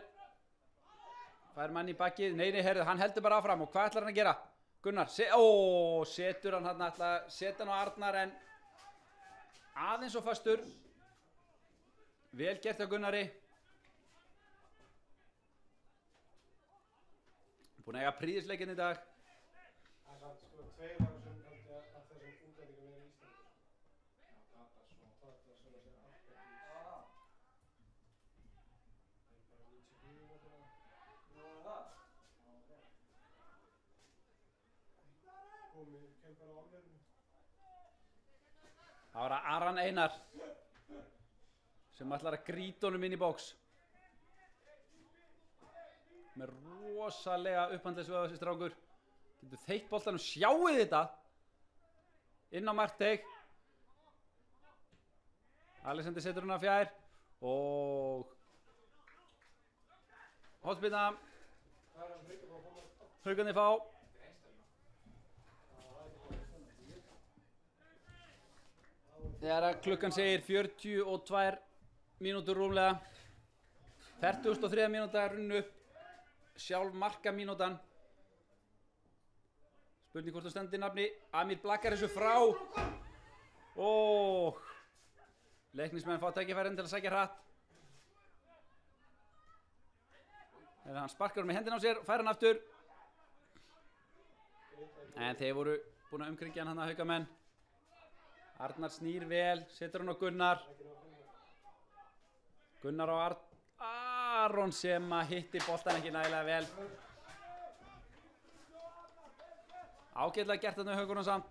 Fær mann í bakið. Nei, herðu, hann heldur bara áfram. Og hvað ætlar hann að gera? Gunnar, setur hann ætla að setja hann á Arnar en aðeins og fastur. Vel gert á Gunnari. Búin að eiga príðisleikinn í dag. Tveir af þessum útlendingum er í Íslandi. Tadas og sér Albertís. Það er bara 94 Nú er það? komið kempar á álverðinu. Það var Aran Einar sem ætlar að grýta honum inn í bóks. Með rosalega upphandlisvöða þessi strákur. Getur þeitt boltanum, sjáu þetta inn á markteig. Alexander setur hún að fjær og hotspinna. Haukarnir fá. Þegar að klukkan segir 42 mínútur rúmlega. 43 mínúta runnu upp. Sjálf marka mínútan. Spurning hvort það stendur nafni. Amir blakkar þessu frá. Leiknismenn fá tækifærin til að sækja hratt. Hann sparkar með hendina á sér og fær hann aftur. En þeir voru búin að umkringja hann Haukamenn. Arnar snýr vel, setur hann á Gunnar. Gunnar á Aron sem að hitti boltan ekki nægilega vel. Ágætlega gert þarna Haukunum samt.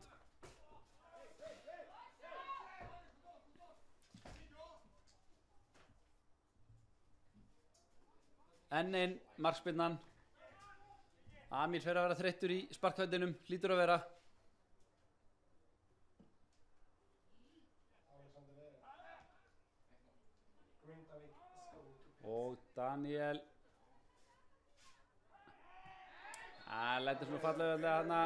Enn einn markspyrnan. Amir fer að vera þreyttur í sparkfætinum, hlýtur að vera. Og Daniel. Lætur svona fallega þarna.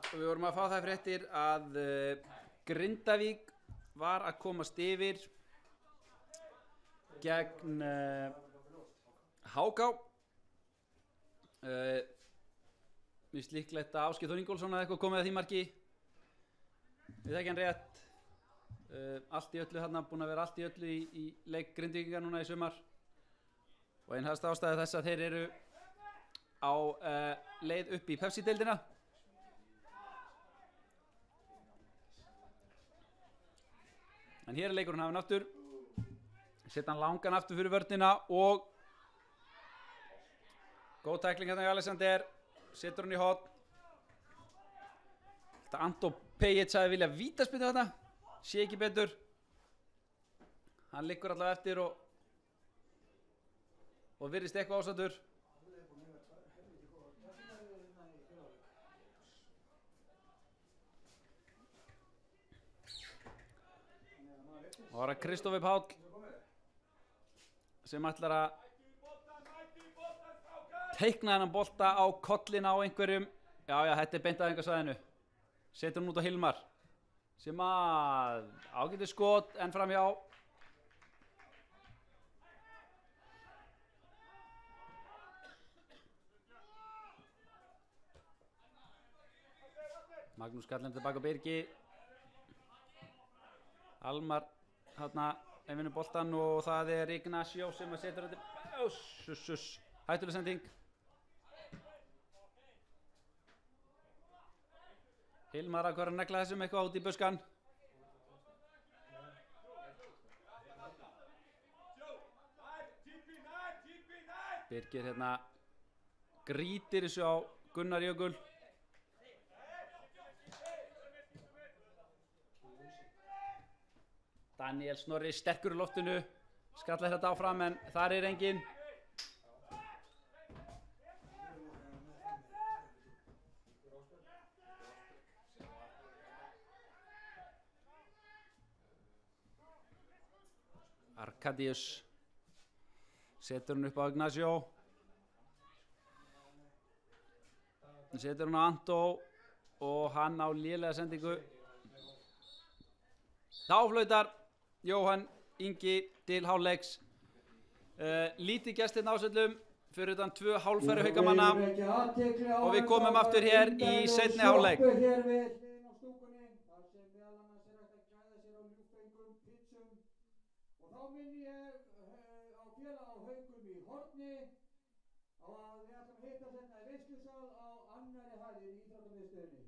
Og við vorum að fá það fréttir að Grindavík var að komast yfir gegn HK. Mér finnst líklegt að Ásgeir Þór Ingólfsson hafi eitthvað komið að því marki. Við þekkjum hann rétt. Allt í öllu þarna, búin að vera allt í öllu í leik Grindvíkinga núna í sumar. Og einn helsta ástæða þess að þeir eru á leið upp í Pepsi-deildina. En hér er leikurinn hafinn aftur. setja hann langan aftur fyrir vörnina og góð tækling hérna í Alexander, setur hann í hotn. Þetta Anto Pejic hafi viljað vítaspyrnu þarna, sé ekki betur. Hann liggur allavega eftir og virðist eitthvað ásattur. Og það er Kristoffer Páll sem ætlar að teikna þennan bolta á kollina á einhverjum. Já, þetta er beint að einhversvæðinu. Setur hann út á Hilmar sem að ágæti skot en framhjá. Magnús kallar tilbaka á Birgi. Almar þarna vinnur boltan og það er Ignacio sem að setur þetta. Hættuleg sending. Hilmar að hverja negla þessum eitthvað út í buskan. Birgir hérna grítir þessu á Gunnar Jökul. Daniel Snorri sterkur í loftinu, skallar þetta áfram en þar er enginn. Arkadius setur hann upp á Ignacio. Setur hann á Anto og hann á lélega sendingu. Þá flautar Jóhann Ingi til hálfleiks. Lítið gest hérna ásöldum fyrir utan 2 hálfæri haukamanna og við komum aftur hér í seinni hálfleik. Og þá minni ég á félag á Haukum í Horni að við ætlum að hitta hérna í veislusal á annarri hæð í íþróttamiðstöðinni.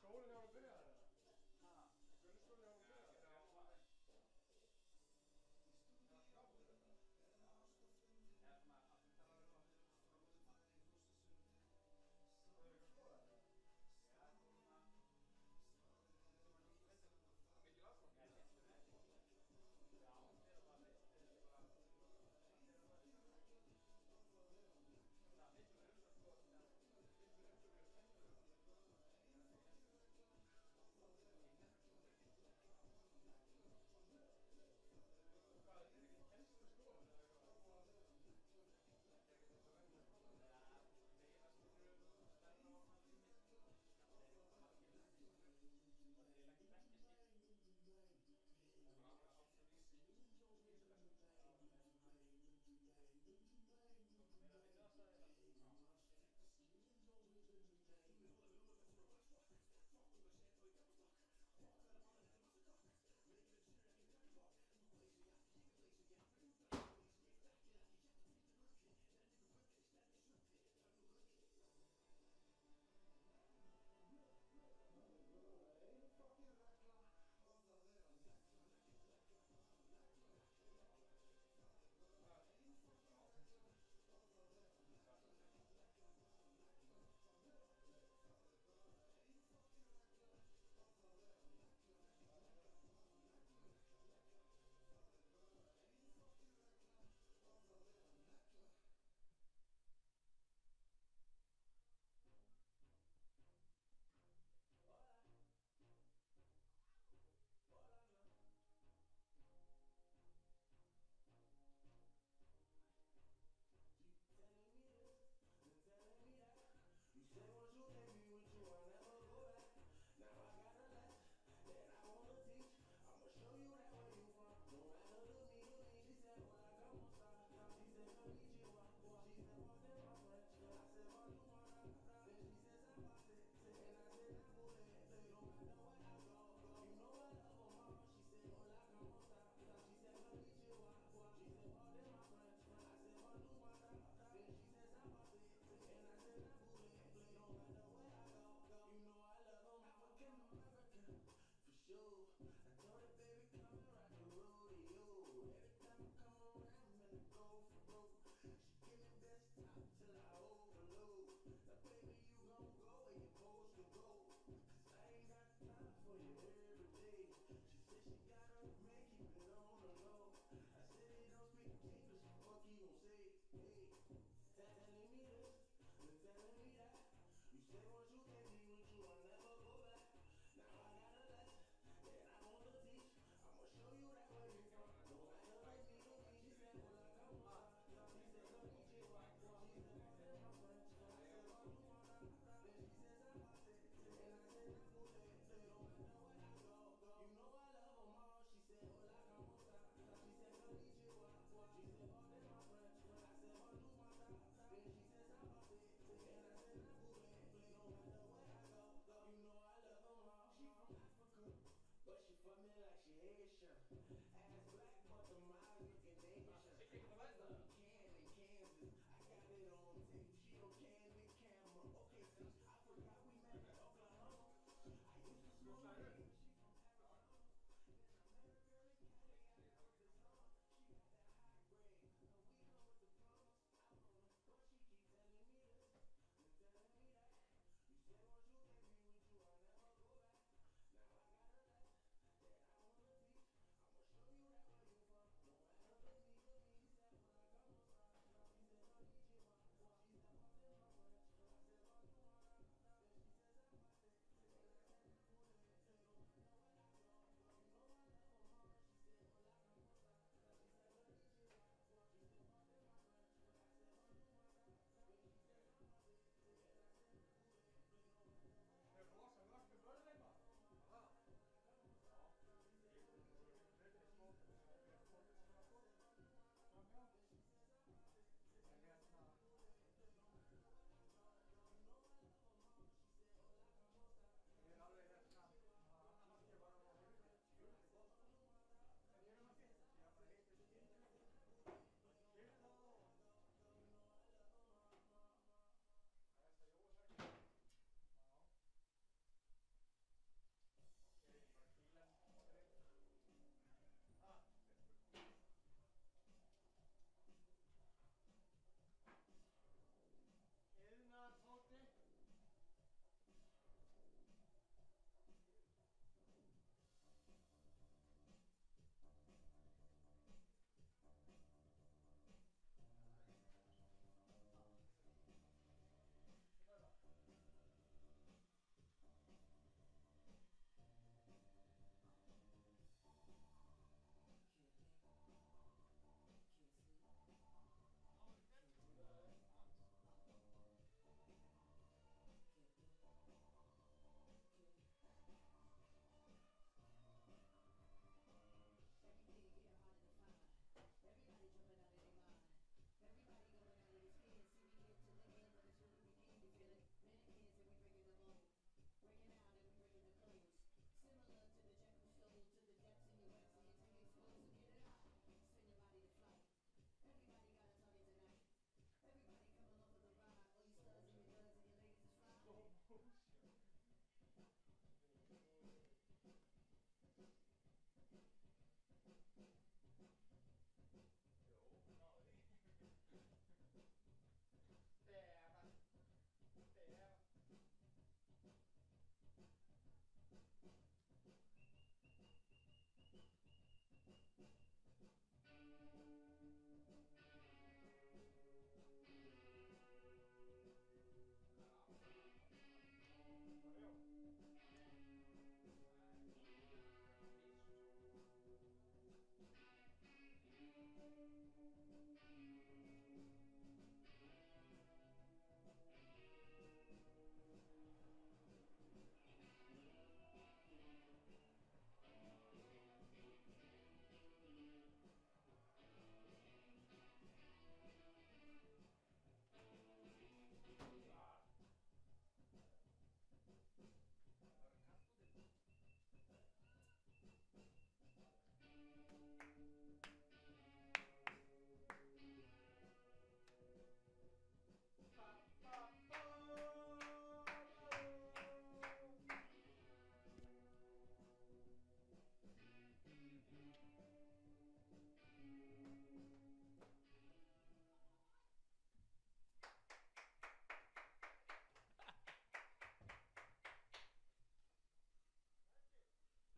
Skólinn hjá hann byrjaði það? Grunnskólinn hjá hann byrjaði það? Það var skápur þetta? Þau eru ekki að skoða þetta? Mikið aðsókn? Hvað, er ekki kennslustofa eða eitthvað? Hvað er það? Þetta er ekkert eins og venjuleg skóla?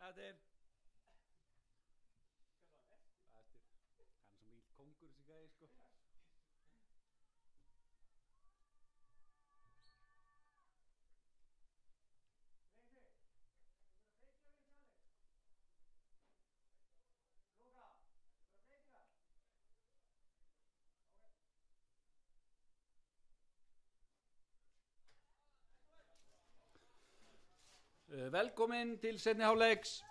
Þetta er eftir. Hann er svo mikill kóngur þessi gæi sko. Velkomin til seinni hálfleiks,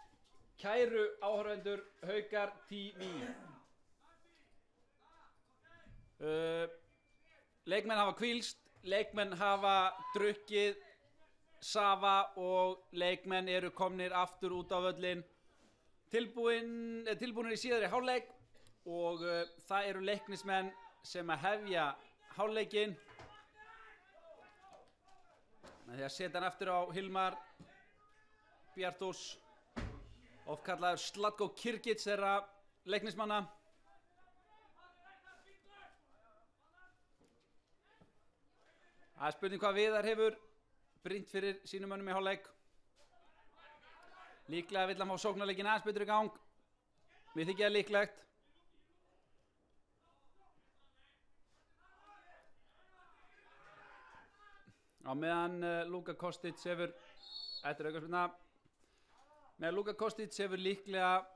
kæru áhorfendur Haukar TV. Leikmenn hafa hvílst, leikmenn hafa drukkið safa og leikmenn eru komnir aftur út á völlinn. Tilbúnir í síðari hálfleik og það eru Leiknismenn sem að hefja hálfleikinn. Með því að setja hann aftur á Hilmar Bjartós, oft kallaður Slatko Kirkic þeirra Leiknismanna. Það er spurning hvað Viðar hefur brýnt fyrir sínum mönnum í hálfleik. Líklega vill hann fá sóknarleikin aðeins betur í gang. Mér þykir það líklegt. Á meðan Luka Kostic hefur, þetta er aukaspyrna, með Luka Kostic hefur líklega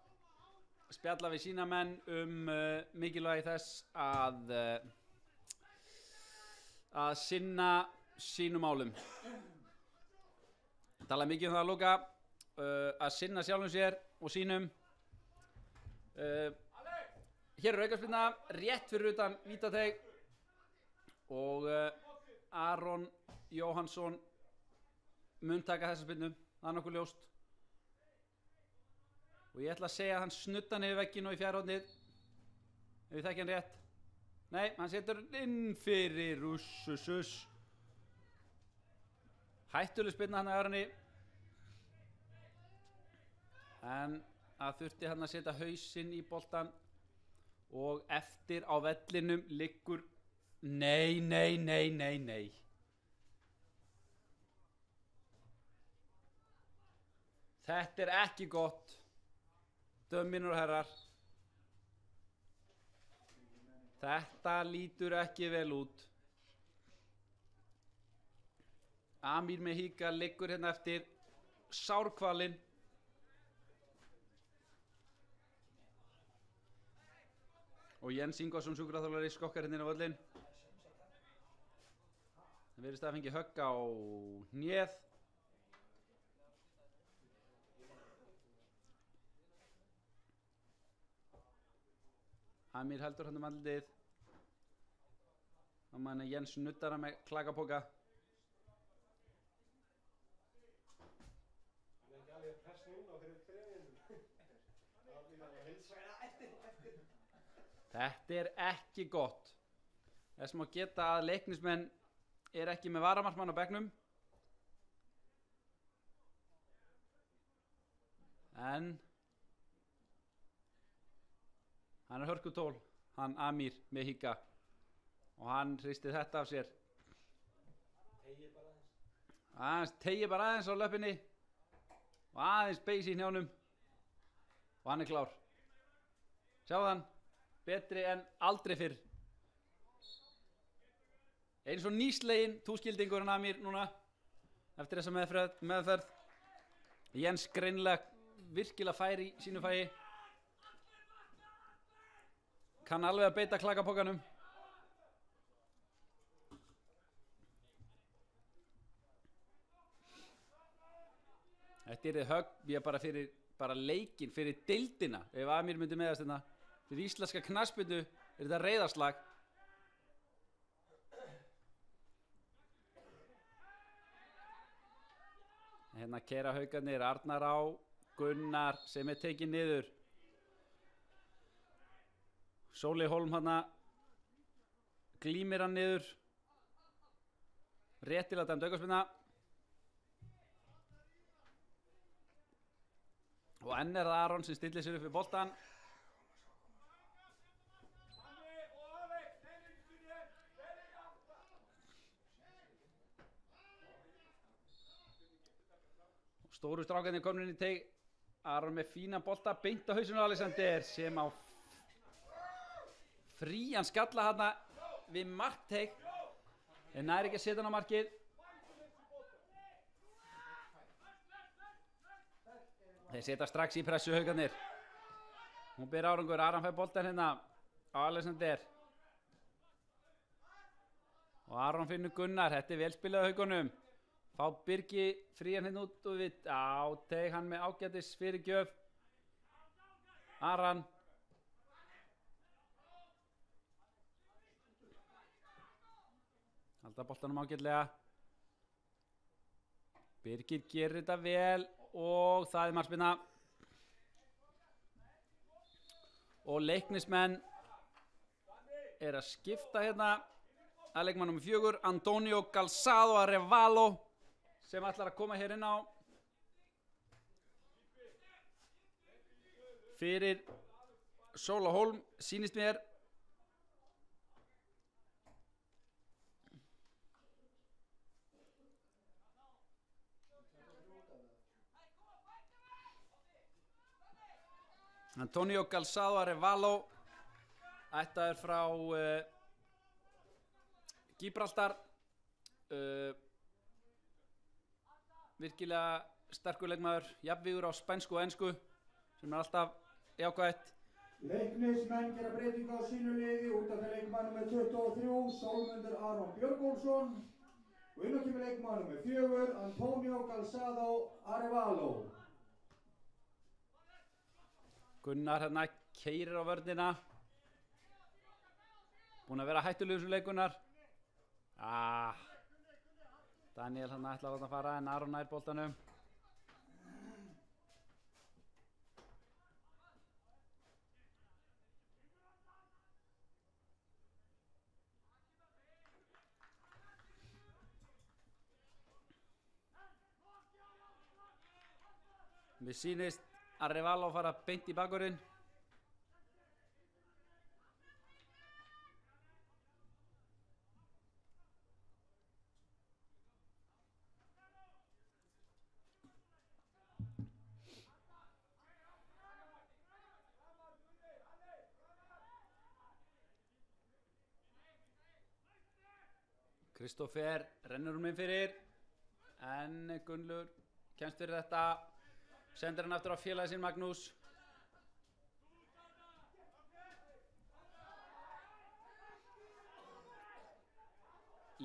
spjalla við sína menn mikilvægi þess að sinna sínum málum. Talaði mikið um það að Luka að sinna sjálfum sér og sínum. Hér er aukaspyrna rétt fyrir utan vítateig og Aron Jóhannsson mun taka þessa spyrnu, það er nokkuð ljóst. Og ég ætla að segja að hann snutta niður vegginn og í fjara hornið, ef ég þekki hann rétt. Nei, hann setur inn fyrir Russus. Hættuleg spyrna hann að Arni. En það þurfti hann að setja hausinn í boltan og eftir á vellinum liggur, nei. Þetta er ekki gott, dömminur og herrar. Þetta lítur ekki vel út. Amir Mejika liggur hérna eftir, sárkvalinn. Og Jens Ingvarsson sjúkraþjálfari skokkar hérna inn á völlinn. Það virðist að fengi högg á hnéð. Amir heldur hann andlitið. Á meðan Jens nuttar hann með klakapoka. Hann er ekki alveg press núna fyrir þriðjunum. Það blir alveg heilsvæða eftir. Þetta er ekki gott. Þess má geta að Leiknismenn er ekki með varamarkmann á bekknum. En hann er hörkutól, hann Amir Mejika. Og hann hristi þetta af sér. Tegir bara aðeins. Tegir bara aðeins á löppinni. Og aðeins beis í hnjánum. Og hann er klár. Sjáðan, betri en aldrei fyrr. Eins og nýslegin túskildingurinn að mér núna eftir þessa meðferð. Jens greinilega virkilega fær í sínu fæi. Kann alveg að beita klakapokkanum. Þetta er högg, ég bara fyrir leikinn, fyrir deildina. Ef Amir myndi meðast hérna. Fyrir íslenska knattspyrnu er þetta reiðarslag. Hérna keyra haukarnir, Arnar á, Gunnar sem er tekið niður. Sóli Hólm hana, glímir hann niður. Réttilega dæmd aukaspyrna. Og enn er það Aron sem stillir sér upp við boltan. Stóru strákarnir komin inn í teig. Aron með fína bolta beint á hausinu á Alexander sem á frían skalla hana við markteig. En nær ekki að setja hann á markið. Þeir setja strax í pressu haukarnir. Hún ber árangur, Aron fær boltan hérna á Alexander. Og Aron finnur Gunnar, þetta er velspilað haugunum. Fá Birgi frían hérna út og við á teig hann með ágætis fyrir gjöf. Aron. Halda boltanum ágætlega. Birgir gerir þetta vel og það er markspyrna. Og Leiknismenn er að skipta hérna að leikmann nummer 4, Antonio Calzado Arevalo sem ætlar að koma hér inn á fyrir Sóla Hólm, sýnist mér. Antonio Calzado Arevalo, ættaður frá Gibraltar. Virkilega sterkur leikmaður, jafnvígur á spænsku og ensku sem er alltaf jákvætt. Leiknismenn gera breytingu á sínu liði út af þeir leikmann nummer 23, Sólmundur Aron Björgólfsson. Og inn á kemur leikmann nummer 4, Antonio Calzado Arevalo. Gunnar hérna keyrir á vörnina. Búinn að vera hættulegur sem leikunar. Daniel hann ætlar að fara en Aron nær boltanum. Mér sýnist Arevalo fara beint í bakvörðinn. Kristoffer rennur inn fyrir en Gunnlaugur kemst fyrir þetta, sendir hann aftur á félagi sinn Magnús.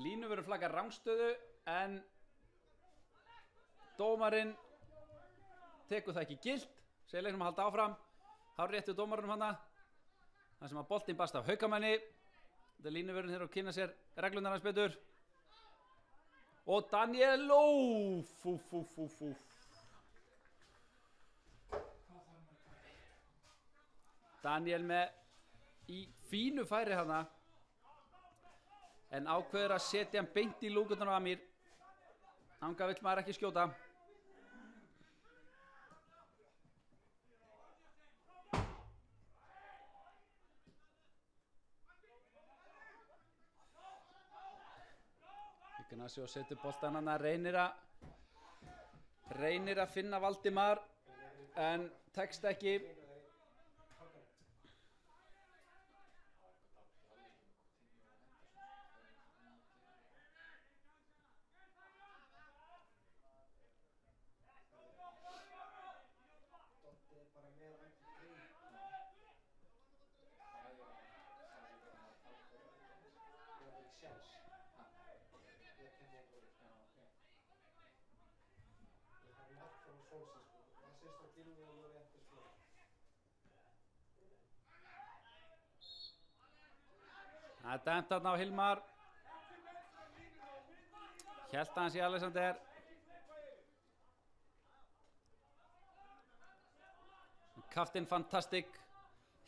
Línu verður flaggað rangstöðu en dómarinn tekur það ekki gilt, segir leiknum að halda áfram. Hár réttu dómarinn hana þar sem að boltinn barst af Haukamanni. Þetta er línuverðin þegar að kynna sér reglurnar hans betur. Og Daniel, Daniel með í fínu færi hana en ákveður að setja hann beint í lúkurnar á Amir. Þangað vill maður ekki skjóta. Ignacio setur boltan hana, reynir að finna Valdimar en tekst ekki. sósi sko. Það sést á Gylfi alveg rétti sko. Það er dæmt þarna á Hilmar. Hélt hans í Alexander. Kaftin fantastic.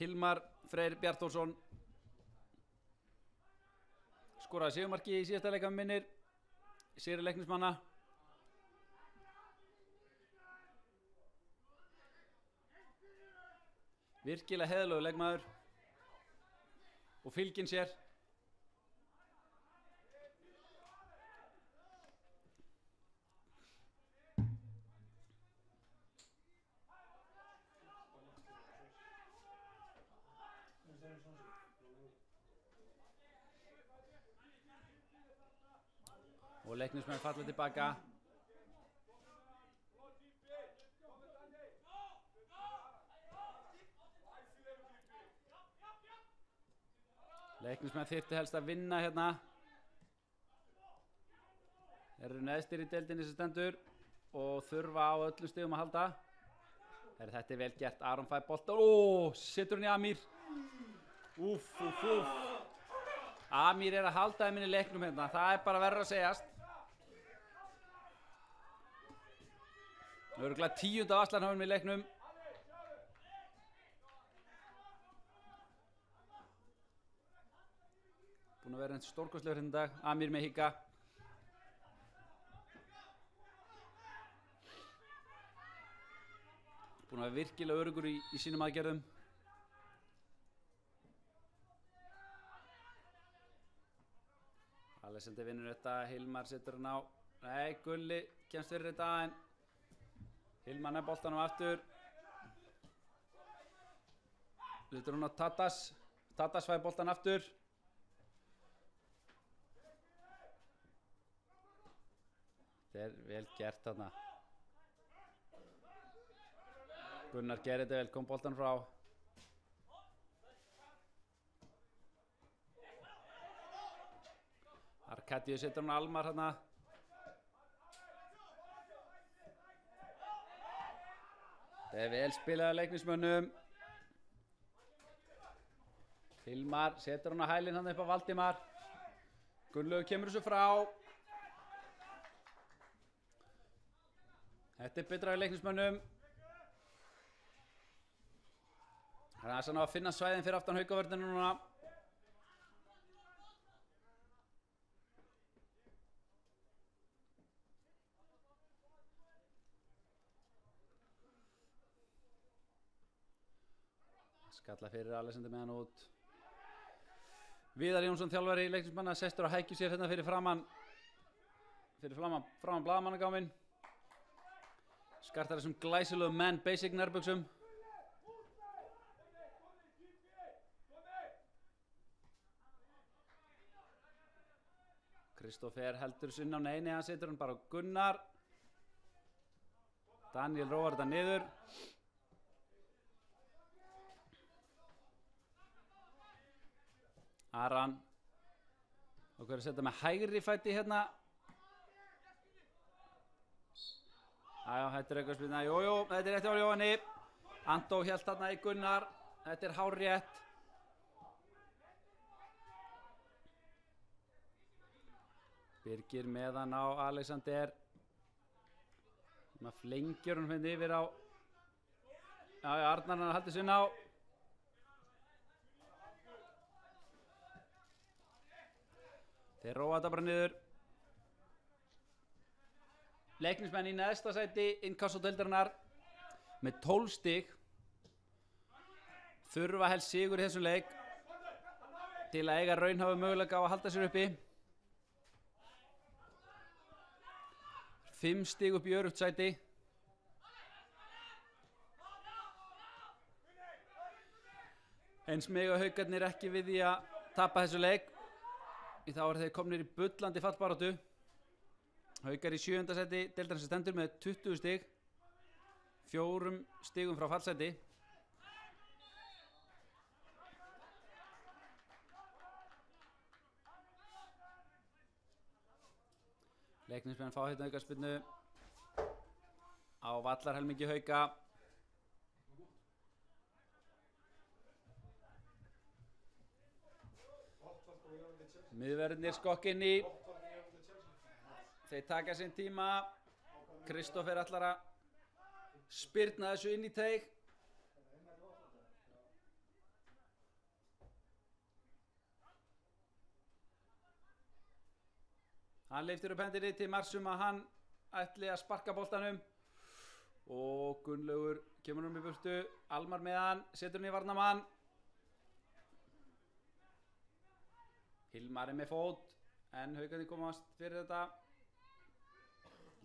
Hilmar Freyr Bjartólfsson skoraði sigurmarki í síðasta leika minnir. Sigri leiknismanna. Virkilega heiðarlegur leikmaður og fylginn sér. Og leiknismenn falla tilbaka. Leiknismenn þyrftu helst að vinna hérna. Þeir eru neðstir í deildinni sem stendur og þurfa á öllum stigum að halda. Þetta er vel gert. Aron fær bolta. Setur hann í Amir. Úff. Amir er að halda þeim inn í leiknum hérna. Það er bara verður að segjast. Örugglega 10. varslanhöfum í leiknum. Búinn að vera einn stórkostlegur hérna í dag. Amir með hika. Búinn að vera virkilega öruggur í sínum aðgerðum. Alexander vinnur þetta. Hilmar setur hann á. Nei, Gulli kemst fyrir þetta en Hilmar nefn boltanum aftur. Lítur hún á Tadas. Tadas fær boltan aftur. Þetta er vel gert þarna. Gunnar gerir þetta vel, kom boltan frá. Arkadiu setur hún Almar þarna. Þetta er vel spilað af leiknismönnum. Hilmar setur hún á hælinn hann upp á Valdimar. Gunnlaugur kemur þessu frá. Þetta er betra af leiknismönnum. Það er svona að finna svæðin fyrir aftan Haukavörðinu núna. Skalla fyrir Alexander með hann út. Viðar Jónsson þjálfari leiknismanna sestur og hækju sér hérna fyrir framan blaðamannagáminn. Skartar þessum glæsilegu man basic nærbuxum. Kristoffer heldur sunn á neini, hann setur hann bara á Gunnar. Daniel róar þetta niður. Aran. Og hver að setja með hægri fæti hérna. Æjá, þetta er eitthvað spilna. Jú, þetta er rétt hjá Jóhanni. Andó hélt þarna í Gunnar. Þetta er hárrétt. Birgir með hann á Alexander. Maður flengjur hann hérna yfir á. Já, Arnar hann haldið sinna á. Þeir róa þetta bara niður. Leiknismenn í neðsta sæti innkassodeildarinnar með 12 stig. Þurfa helst sigur í þessum leik til að eiga raunhæfa möguleika á að halda sér uppi. 5 stig upp í öruggt sæti. Eins mega Haukarnir ekki við því að tapa þessu leik. Þá er þeir komnir í bullandi fallbaráttu. Haukar í 7. sæti, deildarins stendur með 20 stig. 4 stigum frá fallsæti. Leiknismenn fá hérna aukaspyrnu. á vallarhelmingi Hauka. Miðverðirnir skokk inn í. Þeir taka sinn tíma. Kristoffer ætlar að spyrna þessu inn í teig. Hann leiftir upp hendinni til Marsum að hann ætli að sparka boltanum. Og Gunnlaugur kemur í burtu. Almar með hann, setur hann í varnamann. Hilmar með fót, en Haukarnir komast fyrir þetta.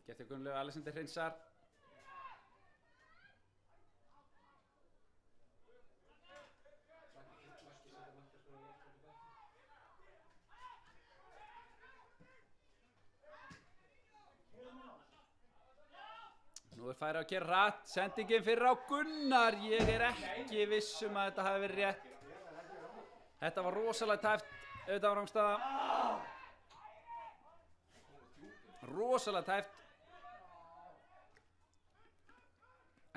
Getur Gunnlaugur, Alexander hreinsar. Nú færi á Gerrard, sendingin fyrir á Gunnar. Ég ekki viss að þetta hafi verið rétt. Þetta var rosalega tæft, auðvitað á rangstaða. Rosalega tæft.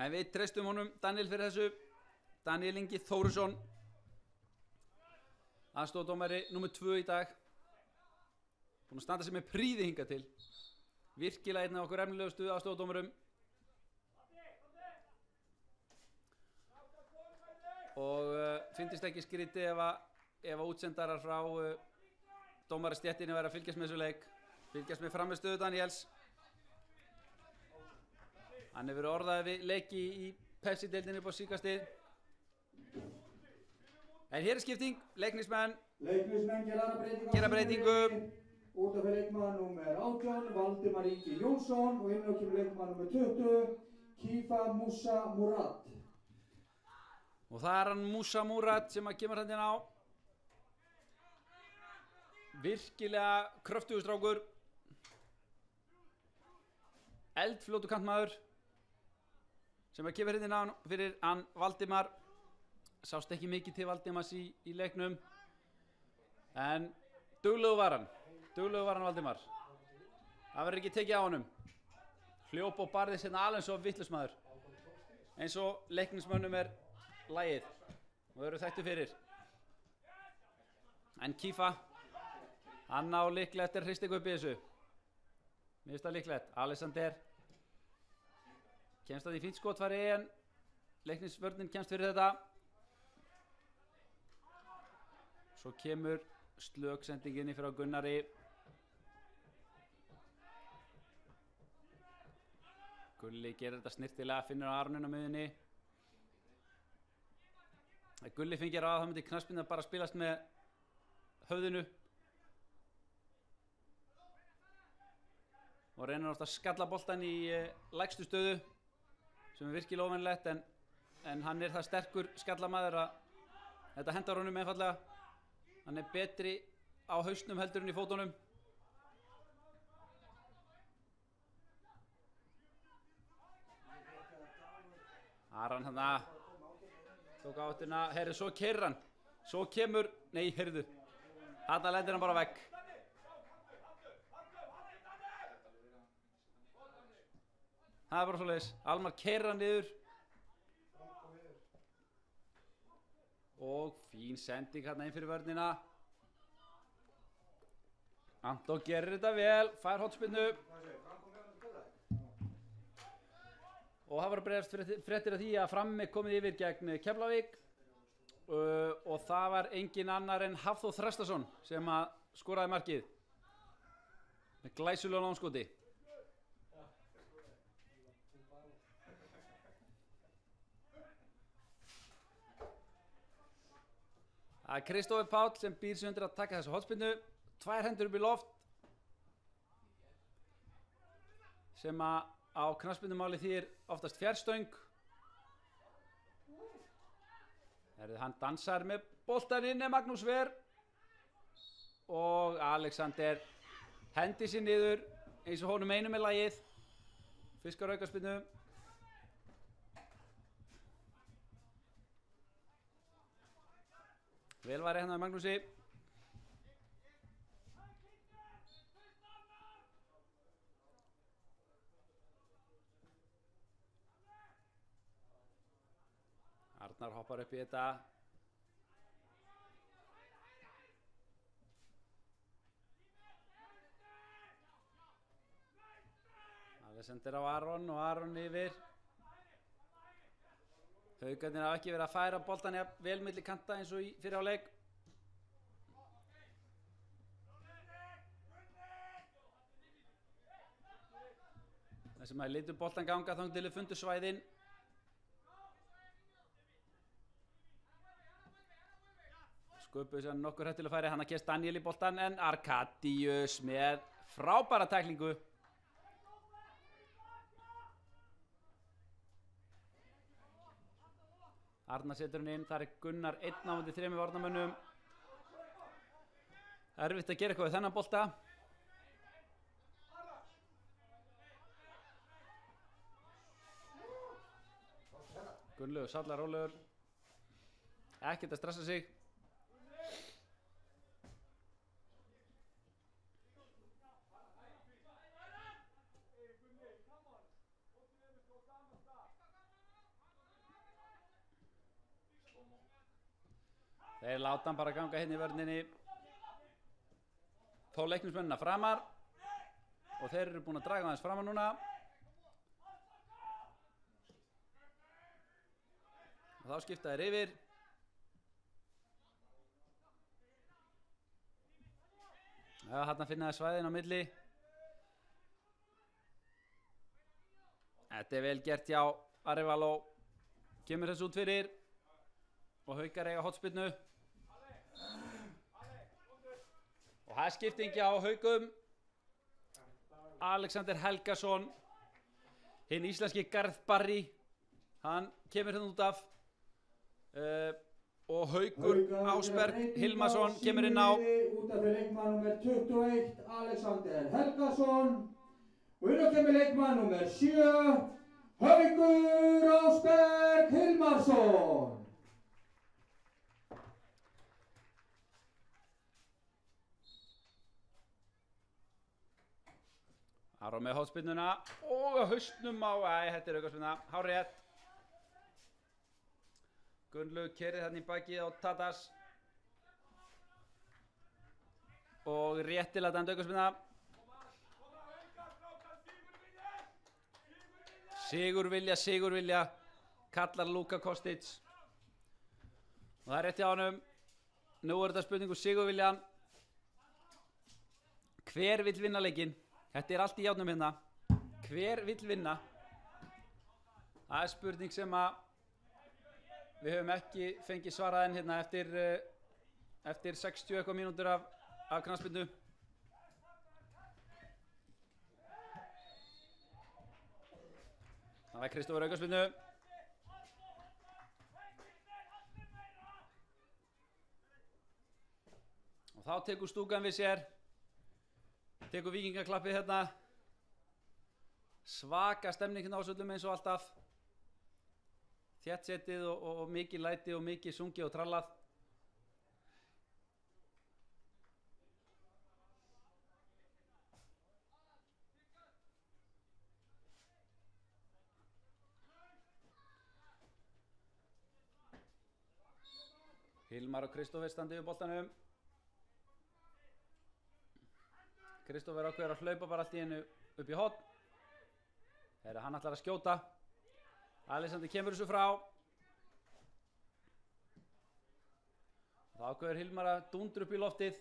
En við treystum honum Daniel fyrir þessu. Daniel Ingi Þórisson, aðstoðardómari númer 2 í dag. Búinn að standa sig með prýði hingað til. Virkilega einn af okkur efnilegustu aðstoðardómurum. Og finnst ekki skrítið ef að útsendarar frá dómarastéttinni væri að fylgjast með þessu leik. Fylgjast með frammistöðu Daniels. Hann hefur orðað við leiki í Pepsi-deildinni upp á síkastið. En hér er skipting, leiknismenn gera breytingu. Út af leikmann númer 18, Valdimar Ingi Jónsson, og inn á kemur leikmann númer 20, Kifa Musa Murad. Og það er hann Musa Murad sem að kemur hendina á. Virkilega kröftugur strákur. Eldfljótu kantmaður sem að kemur hendina á fyrir hann Valdimar. Sást ekki mikið til Valdimars í leiknum, en duglegur var hann Valdimar. Það verður ekki tekið á honum. Hljóp og barðist hérna alveg svo vitlausmaður, eins og leiknismönnum er lagið og eru þekktu fyrir. En Kifa, hann á líklegt er hristingu upp í þessu. Mér finnst það líklegt. Alexander kemst að því fínt skotfæri, en leiknisvörnin kemst fyrir þetta. Svo kemur slöksendinginni fyrir á Gunnari. Gulli gerir þetta snirtilega, finnur á Arnun á miðunni. Gulli fengir að það myndi knattspyrna bara spilast með höfðinu. Og reynir ofta að skalla boltan í lægstu stöðu, sem er virkilega óvenjulegt, en hann er það sterkur skallamaður að þetta hendar honum einfallega. Hann er betri á hausnum heldur en í fótunum. Aran hann að tók áttina, herri, svo keyrir hann. Svo kemur, nei, heyrðu, þarna lendir hann bara vekk. Það er bara svoleiðis. Almar keyrir hann niður. Og fín sending hérna inn fyrir vörnina. Antó gerir þetta vel, fær hornspyrnu. Og það var að bregðast fréttir af því að Frammi komið yfir gegn Keflavík. Og það var engin annar en Hafþór Þrestason sem að skoraði markið. Með glæsulega lánskoti. Það er Kristófer Páll sem býr sig undir að taka þessu hornspyrnu. 2 hendur upp í loft, sem að á knattspyrnumáli þýðir oftast fjarstöng. Hann dansar með boltan inn er Magnús Ver. Og Alexander hendi sér niður eins og honum einum er lagið. Fiskar aukaspyrnu. Vel var hérna með Magnúsi. Arnar hoppar upp í þetta. Alexander á Aron og Aron yfir. Haukarnir hafa ekki verið að færa boltan vel milli kanta eins og í fyrri hálfleik. Þessum að litur boltan ganga þangað til fundu svæðin. Sköpuðu sér nokkur hættulega færi. Hann að kemst Daniel í boltan en Arkadius með frábæra tæklingu. Arnar setur hann inn. Það Gunnar 1 á móti 3 varnarmönnum. Erfitt að gera eitthvað við þennan bolta. Gunnlaugur sallar rólegur. Ekkert að stressa sig. Þeir láta hann bara ganga hérna í vörninni. Fá leiknismennina framar. Og þeir eru búin að draga aðeins framar núna. Og þá skipta þeir yfir. Já, hérna finna þeir svæðin á milli. Þetta vel gert hjá Arevalo. Kemur þessu út fyrir. Og Haukar eiga hotspinnu. Og það skipting á Haukum. Alexander Helgason. Hinn íslenski Garð Barry. Hann kemur hérna út af. Og Haukur Ásberg Hilmarsson kemur inn á. Út af fyrir leikmann nummer 21 Alexander Helgason. Og inn á kemur leikmann nummer 7 Haukur Ásberg Hilmarsson. Aron með hotspinnuna og haustnum á, þetta aukaspinna, hárrétt. Gunnlaug kerið þarna í bakið á Tadas. Og réttilega dæmd aukaspinna. Sigurvilja, kallar Luka Kostic. Og það rétt hjá honum. Nú þetta spurningu Sigurviljan. Hver vill vinna leikinn? Þetta allt í járnum hérna. Hver vill vinna? Það spurning sem að við höfum ekki fengið svaraðin hérna eftir 60 eitthvað mínútur af knattspyrnu. Það Kristófur aukaspyrnu. Og þá tekur stúkan við sér. Tekur Víkingaklappið hérna. Svaka stemningin á söllum eins og alltaf. Þéttsetið og mikið læti og mikið sungið og trallað. Hilmar og Kristófur standi yfir boltanum. Kristófur ákveður að hlaupa bara allt í einu upp í horn. Hann ætlar að skjóta. Alexander kemur þessu frá. Þá ákveður Hilmar að dúndra upp í loftið.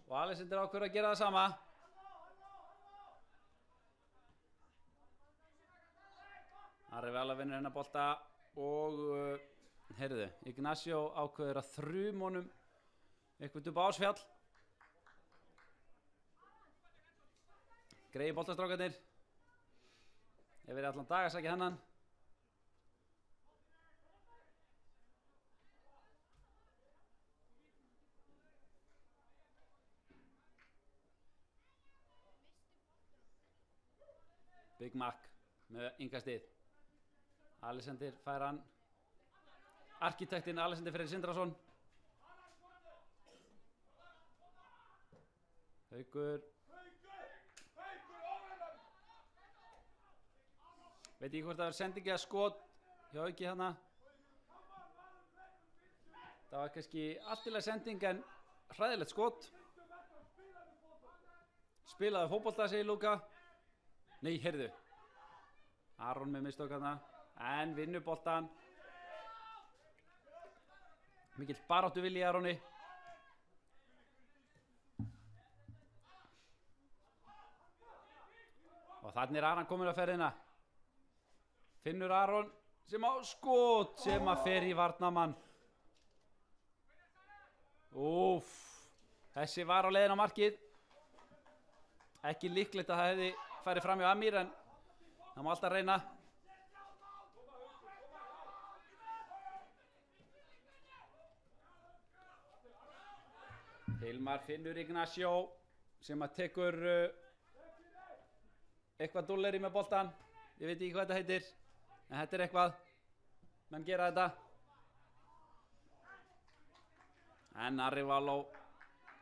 Og Alexander ákveður að gera það sama. Arevalo vinnur hennar bolta og heyrðu, Ignacio ákveður að þrjum honum eitthvað upp á Ásfjall. Greiði boltastrákarnir. Ég verið allan dag að sækja hennan. Big Mac með yngastið. Alexander fær hann. Arkitektinn Alexander Freyr Sindrason. Haukur. Veit ekki hvort það er sendingi að skot. hjá Hauki hana. Það var kannski alltilega sending en hræðilegt skot. Spilaði fótbolta, segir Lúka. Nei, heyrðu. Aron með mistök hana. En vinnur boltan. Mikill baráttu vilji Aroni. Og þannig Aron komin á ferðina. Finnur Aron sem á skot sem að fer í varnarmann. Úff. Þessi var á leiðin á markið. Ekki líklegt að það hefði farið fram hjá Amir en það má alltaf reyna. Hilmar finnur Ignacio sem að tekur eitthvað dúlleri með boltan. Ég veit ekki hvað þetta heitir en þetta er eitthvað. Menn gera þetta. En Arrival á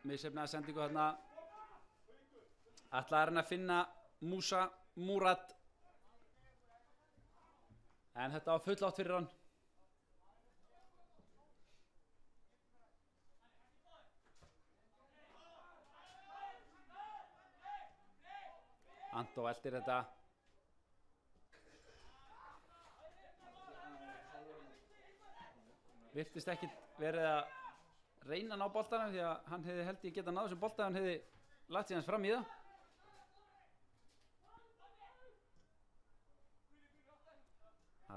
missefnaða sendingu þarna. Ætlaði hann að finna Musa Murad. En þetta var full átt fyrir hann. Antó eldir þetta. Virtist ekki verið að reyna að ná boltanum því að hann hefði held ég geta náð þessum bolta hann hefði lagt sig hans fram í það.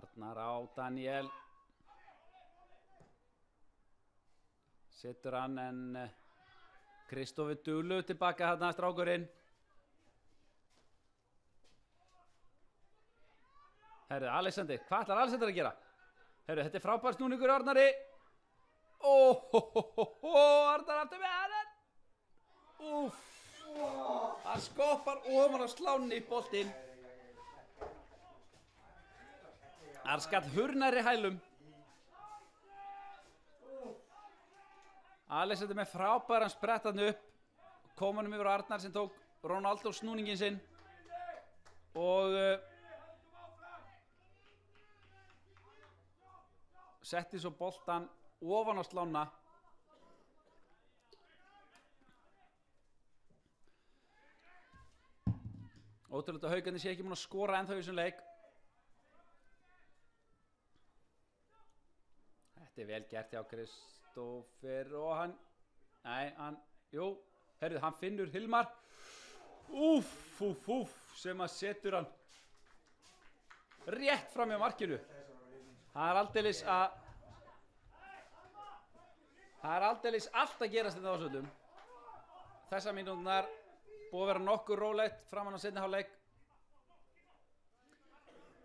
Arnar á Daniel. Setur hann en Kristofur Dulu tilbaka þarna strákurinn. Herru, Alexander, hvað ætlar Alexander að gera? Herru, þetta er frábær snúningur Arnari. Arnar aftur með hann. Úff. Hann skoppar ofan á slánni í boltinn. Hann skall hurnæri hælum. Alexander með frábæran sprettan upp. Kom hann yfir Arnar sem tók Ronaldo snúningin sinn. Og setti svo boltan ofan á slána. Ótrúlega að Haukarnir sé ekki múin að skora ennþá í þessum leik. Þetta er vel gert hjá Kristófer og hann, nei, heyrðu, hann finnur Hilmar. Sem að setur hann rétt fram hjá markinu. Það er aldeilis allt að gerast þetta ásöldum. Þessar mínúturnar búið að vera nokkur rólegt framan á seinni hálfleik.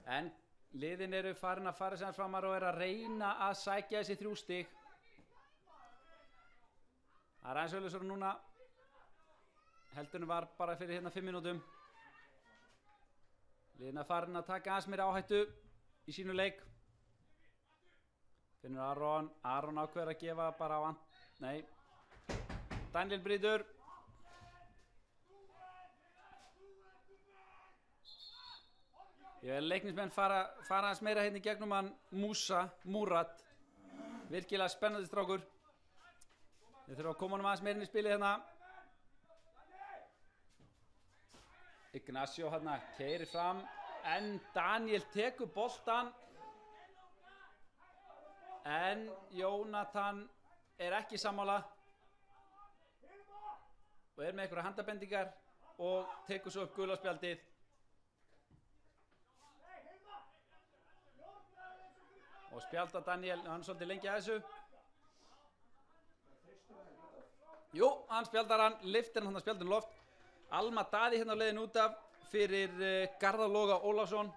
En liðin eru farin að fara sem framar og er að reyna að sækja þessi 3 stig. Það er aðeins auðvitað núna. Heldurinn var bara fyrir hérna 5 mínútum. Liðin er farin að taka aðeins meira áhættu í sínu leik. Finnur Aron ákveður að gefa bara á nei. Daniel brýtur. Ég vil leiknismenn fara aðeins meira hérna í gegnum hann Musa Murad. Virkilega spennandi strákur. Við þurfum að koma honum aðeins meira inn í spilið hérna. Ignacio hérna keyrir fram en Daniel tekur boltan. En Jónatan er ekki sammála og er með einhverja handabendingar og tekur svo upp gula spjaldið. Og spjalda Daniel, hann er svolítið lengi að þessu. Jú, hann spjaldar hann, liftir hann spjaldinu loft. Alma Daði hérna á leiðin út af fyrir Garðar Loga Ólafsson.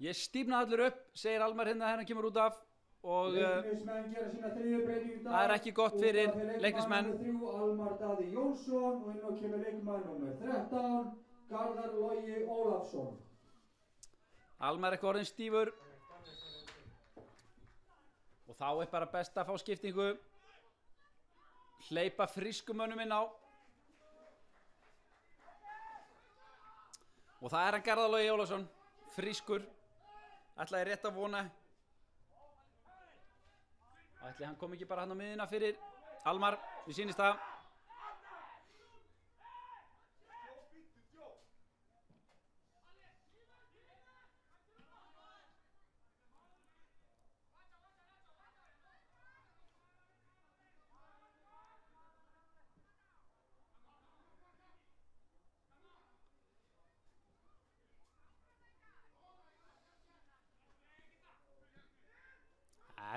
Ég stífna allur upp, segir Almar hérna kemur út af og það er ekki gott fyrir leiknismenn. Almar Daði Jónsson og inn á kemur leikmaður númer 13, Garðar Logi Ólafsson. Almar er eitthvað orðinn stífur og þá er bara best að fá skiptingu. Hleypa frískumönnum inn á. Og það er hann Garðar Logi Ólafsson. frískur. Ætlaði rétt að vona. Ætli hann kom ekki bara hann á miðjuna fyrir Almar. Við sýnist það.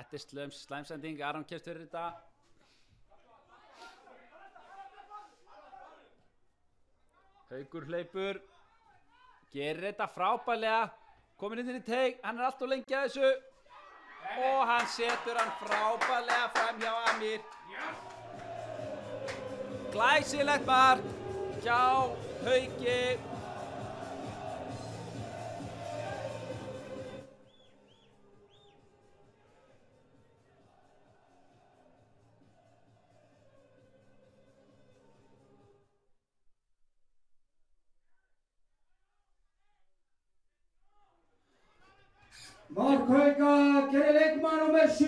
Þetta er slæmsending, Aron kemst fyrir þetta. Haukur hleypur, gerir þetta frábærlega, komin inn í teig, hann er alltof lengi að þessu og hann setur hann frábærlega fram hjá Amir. Glæsilegt mark hjá Hauki. Mark Hauka gerir leikmann númer 7,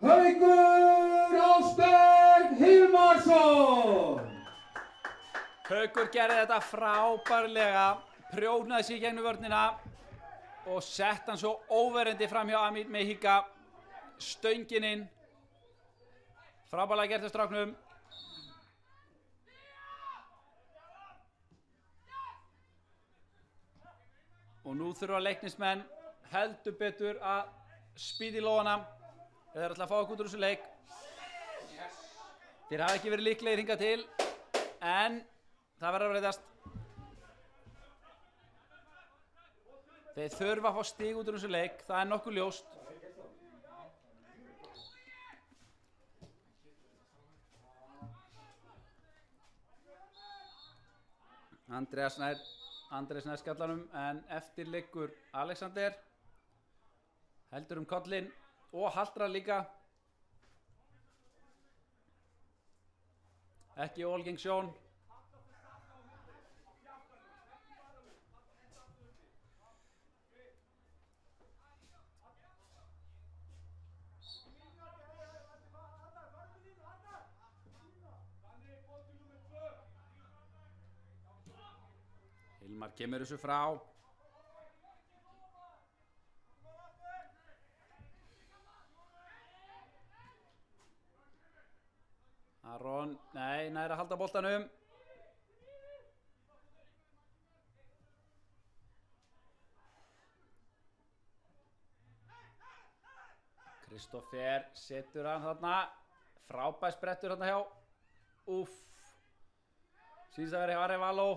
Haukur Ásberg Hilmarsson. Haukur gerði þetta frábærlega, prjónaði sig í gegnum vörnina og sett hann svo óverjandi fram hjá Amir Mejika, stöngin inn. Frábærlega gert af stráknum. Og nú þurfa Leiknismenn heldur betur að spýta í lófana. Þeir ætla að fá okkur út úr þessu leik. Þeir hafa ekki verið líklegir hingað til, en það verður að breytast. Þeir þurfa að fá stig út úr þessu leik, það er nokkuð ljóst. Andrés nær skallanum, en eftir liggur Alexander. Heldur kollinn og haltrar líka. Ekki Olgeng Sjón. Hilmar kemur þessu frá. Aron, nei, nær að halda boltanum. Kristoffer setur hann þarna. Frábær sprettur þarna hjá. Úff. Sýnst að vera hjá Arevalo.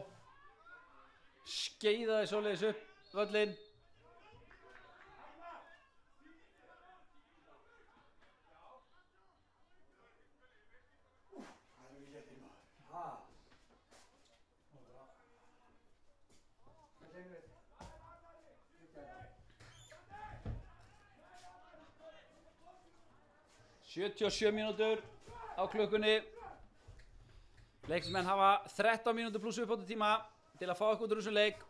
Skeiðaði svoleiðis upp völlinn. Sjötíu og 7 mínútur á klukkunni. Leiknismenn hafa 13 mínútur pluss uppbótartíma til að fá okkur út úr þessum leik.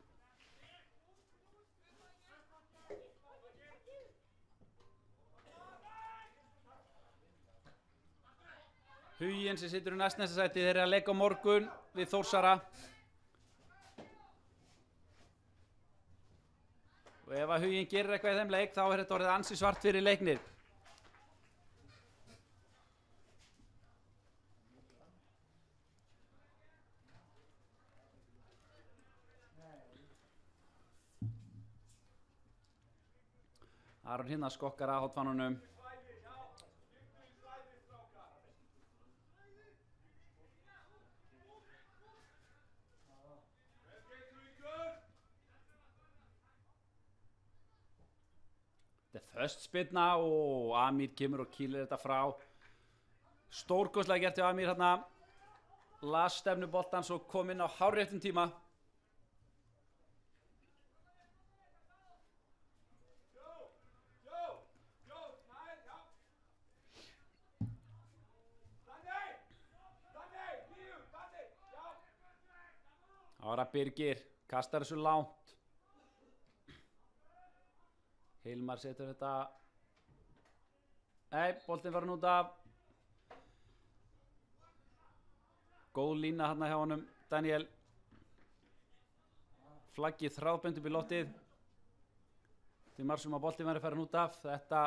Huginn sem situr í næsta sæti, þeir eru að leika á morgun við Þórsara. Og ef að Huginn gerir eitthvað í þeim leik, þá er þetta orðið ansi svart fyrir Leiknir. Aron hérna skokkar að hotfánunum. Þetta er föst spyrna og Amir kemur og kýlir þetta frá. Stórkostlega gert hjá Amir hérna. Las stefnu boltans og kom inn á hárréttum tíma. Ára Birgir kastar þessu langt. Hilmar setur þetta. Nei, boltinn var út af. Góð lína hérna hjá honum, Daniel. Flaggið þráðbönd upp í loftið. Til marsum að boltinn verið farin út af. Þetta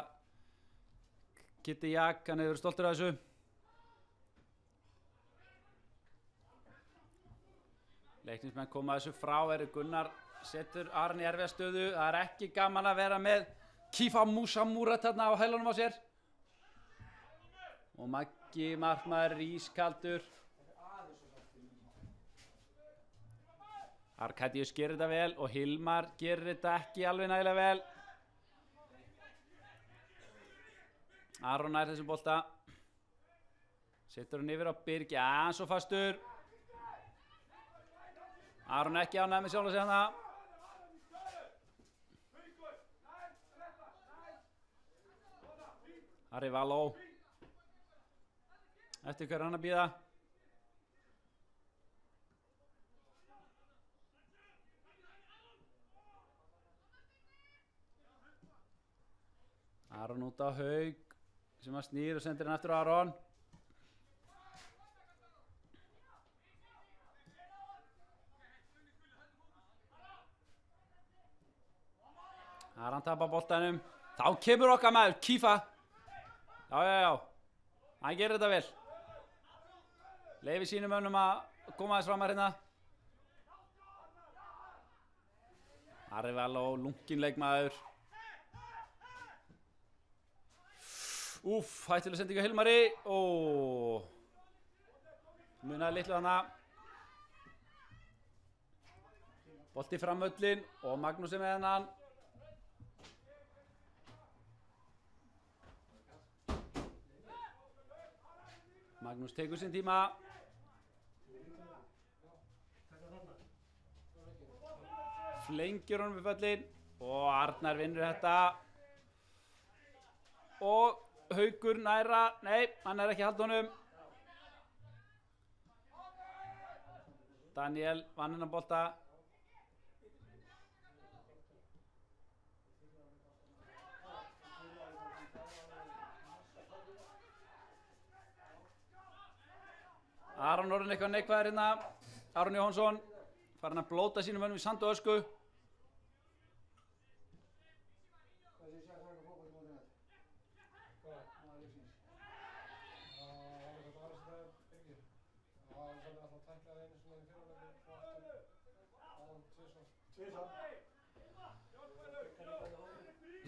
Kitty Jak, hann hefur verið stoltur af þessu. Leiknismenn koma þessu frá, Gunnar setur Aron í erfiða stöðu. Það er ekki gaman að vera með Kifa Musamurat þarna á hælunum á sér. Og Maggi markmaður ískaldur. Arkadius gerir þetta vel og Hilmar gerir þetta ekki alveg nægilega vel. Aron nær þessum bolta. Setur hann yfir á Birgi, aðeins og fastur. Aron ekki ánægður með sjálf að segja hana. Harry Való. Eftir hver hann að bíða. Aron út á Haug sem að snýr og sendir hann eftir Aron. Aron tapar boltanum. Þá kemur okkar maður, Kifa. Já. Hann gerir þetta vel. Leyfi sínum mönnum að koma þess fram að hérna. Harry Való, lungin leikmaður. Hættilega sendingu Hilmari. Munaði litlu hana. Bolti fram völlin og Magnús er með hennan. Magnús tekur sinn tíma. Flengir honum við völlin og Arnar vinnur þetta. Og Haukur næra, nei, hann er ekki að halda honum. Daniel vann hennan bolta. Aron orðin eitthvað neikvæður hérna. Aron Jóhannsson farin að blóta sínum mönnum í sand og ösku.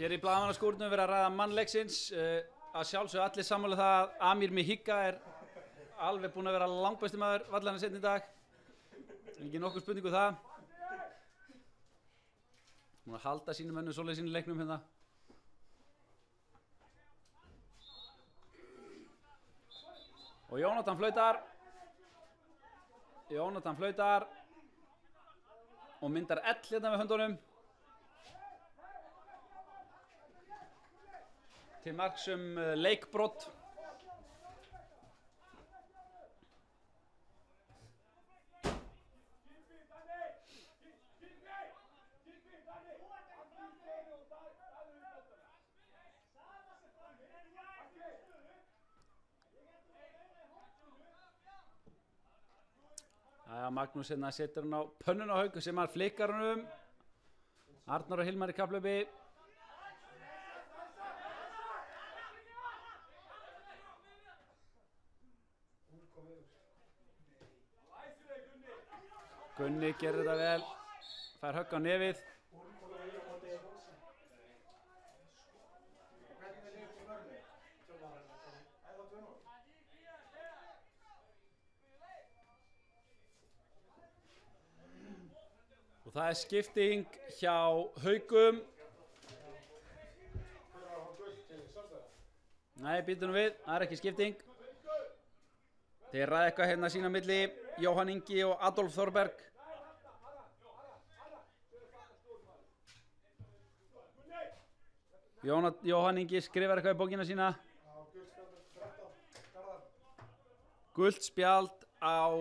Hér í blaðamannaskúrnum verið að ræða mannleiksins. Að sjálfsögðu allir sammála það að Amir Mihika er alveg búinn að vera langbesti maður vallarins seinni í dag. Ekki nokkuð spurningu það. Búinn að halda sínum mönnum svoleiðis inn í leiknum hérna. Og Jónatan flautar. Og myndar L hérna með höndunum. Til marks leikbrot. Magnús hérna setur hann á pönnun á Haug sem hann flikkar hann Arnar og Hilmar í kapphlaupi. Gunni gerir þetta vel. Fær Haug á nefið. Og það er skipting hjá Haugum. Nei, býtum nú við, það er ekki skipting. Þeir ræða eitthvað hérna sín á milli, Jóhann Ingi og Adolf Þorberg. Jóhann Ingi skrifar eitthvað í bókina sína. Gult spjald á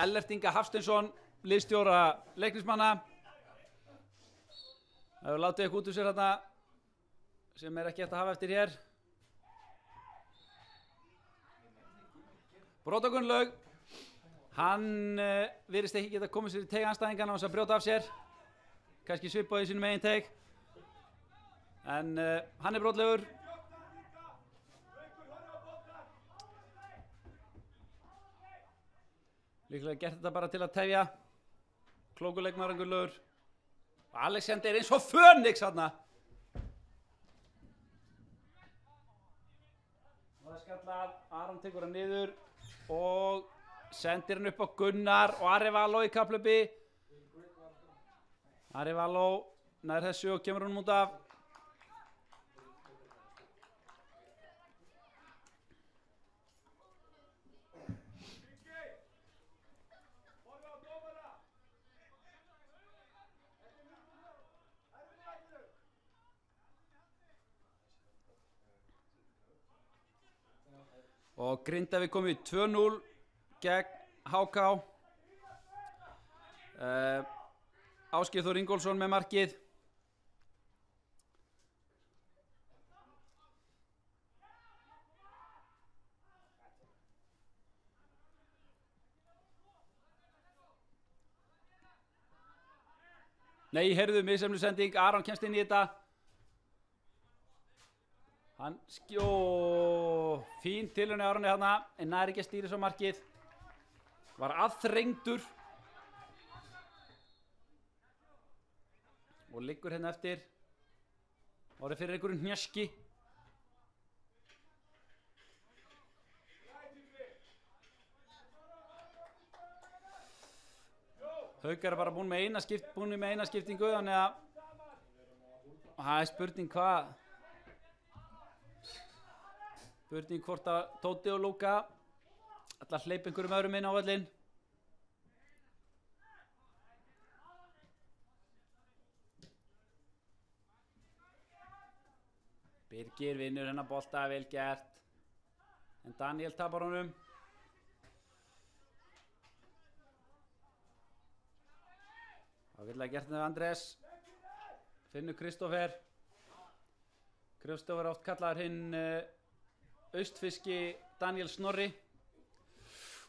Ellert Inga Hafsteinsson, liðstjóra leiknismanna. Það hefur látið eitthvað út úr sér hérna sem er ekki hægt að hafa eftir hér. Brodda Gunnlaug, hann virðist ekki geta komið sér í teig anstæðingan á þess að brjóta af sér, kannski svipað í sínum eigin teig, en hann er brotlegur. Líklega gert þetta bara til að tefja. Klókuleikmaðurinn Gunnlaugur. Og Alexander er eins og Fönix þarna. Og það skallað, Aron tekur hann niður og sendir hann upp á Gunnar og Arevalo í kapphlaupi. Arevalo nær þessu og kemur hann út af. Og Grindavík komið í 2-0 gegn HK. Ásgeir Þór Ingólfsson með markið. Nei, heyrðu, misjafnleg sending. Aron kemst inn í þetta. Hann fín tilraun í Aroni hérna, en nær ekki að stýra svo markið. Var aðþrengdur. Og liggur hérna eftir. Orðið fyrir einhverjum hnjaski. Haukar er bara búin með eina skiptingu, þannig að það er spurning hvað. Spurning hvort að Tóti og Lúka ætla að hleypa einhverjum öðrum inn á völlinn. Birgir vinnur hennar bolta, vel gert. En Daniel tapar honum. Það vill að gert með Andrés. Finnur Kristófer. Kristófer oft kallaður hinn austfiski Daniel Snorri.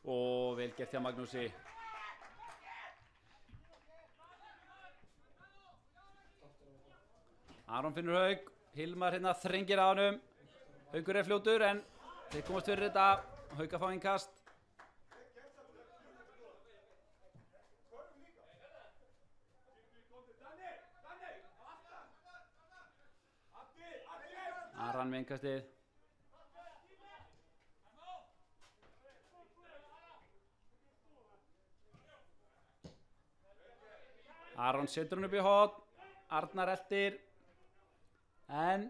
Og vel gert hjá Magnúsi. Aron finnur Hauk. Hilmar hérna þrengir á honum. Haukur er fljótur en þeir komast fyrir þetta. Hauk að fá einn kast. Aron með innkastið. Aron setur hann upp í hot. Arnar eltir. En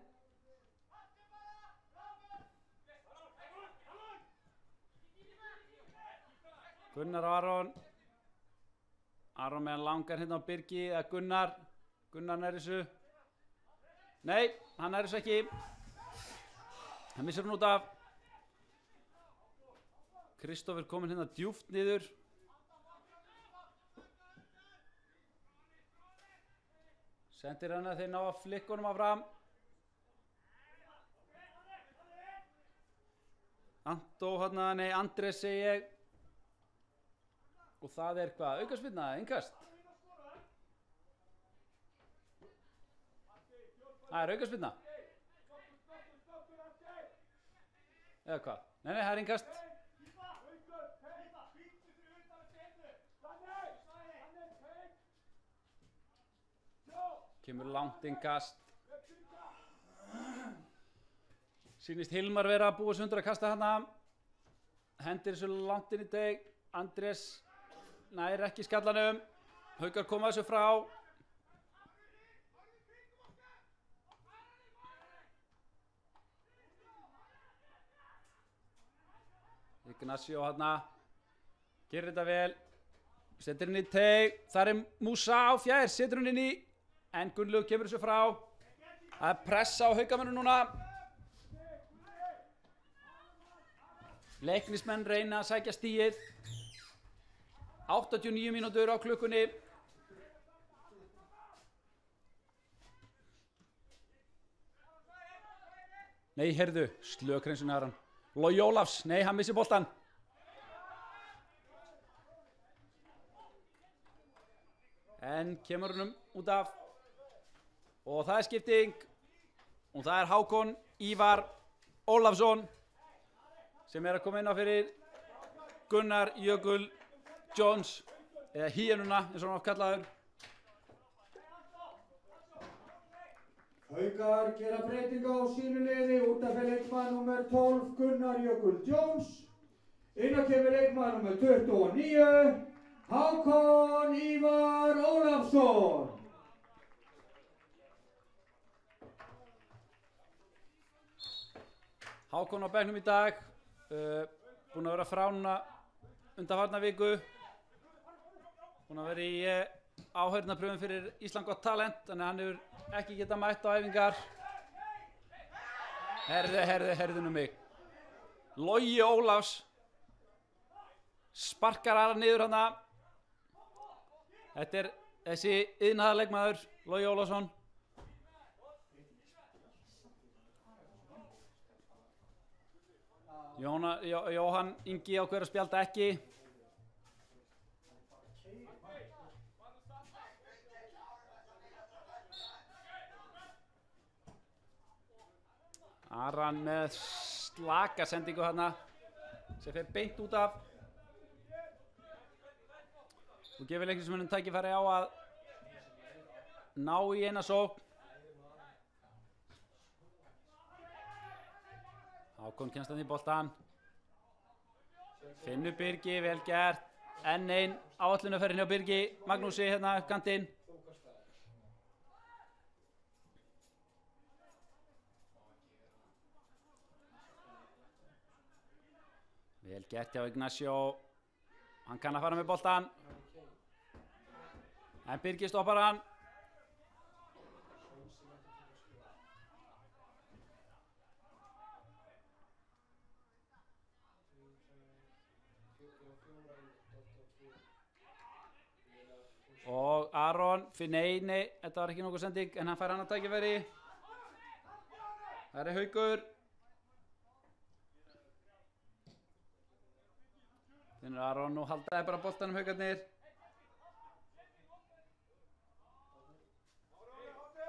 Gunnar og Aron. Aron með hann langar hérna á Birgi eða Gunnar. Gunnar nær þessu. Nei, hann nær þessu ekki. Hann missir hann út af. Kristófer kominn hérna djúpt niður. Sendir hann að þeir ná að flikka honum af fram. Andrés segi ég. Og það er hvað? Aukaspyrna, innkast. Það er aukaspyrna. Eða hvað? Nei, það er innkast. Kemur langt innkast. Sýnist Hilmar vera að búa sundur að kasta hana. Hendir þessu langt inn í teg. Andrés nær ekki skallanum. Haukar koma þessu frá. Ignacio hana. Gerir þetta vel. Setur hann í teg. Þar er Musa á fjær. Setur hann inn í. En Gunnlaug kemur þessu frá. Það er pressa á Haukamönnum núna. Leiknismenn reyna að sækja stigið. 89 mínútur á klukkunni. Nei, heyrðu, slökreinsun er hann. Logi Ólafs, nei, hann missi boltan. En kemur húnum út af. Og það er skipting. Og það er Hákon Ívar Ólafsson sem er að koma inn á fyrir Gunnar Jökul Jones, eða Hýenuna eins og hann oft kallaður. Haukar gera breytinga á sínu liði, út af fyrir leikmann nummer 12 Gunnar Jökul Jones. Inn á kemur leikmann nummer 29 Hákon Ívar Ólafsson. Hákon á bekknum í dag, búinn að vera frá núna undanfarna viku, búinn að vera í áheyrnarpröfum fyrir Ísland Got Talent, þannig að hann hefur ekki getað mætt á æfingar. Herðu nú mig. Logi Ólafs sparkar aðra niður hana. Þetta er þessi iðnaðarleikmaður, Logi Ólafsson. Jóhann Ingi ákveður að spjalda ekki. Aran með slaka sendingu þarna sem fer beint út af og gefur leiknismönnum tækifæri á að ná í eina sókn. Hákon kemst hann í boltan. Finnur Birgi, vel gert. Enn ein áætlunarferðin hjá Birgi Magnúsi hérna upp kantinn. Vel gert hjá Ignacio. Hann kann að fara með boltan. En Birgi stoppar hann. Og Aron, nei, þetta var ekki nokkuð sending, en hann fær hann að tækifæri. Það er Haukur. Finnur Aron og haldaði bara boltanum Haukarnir.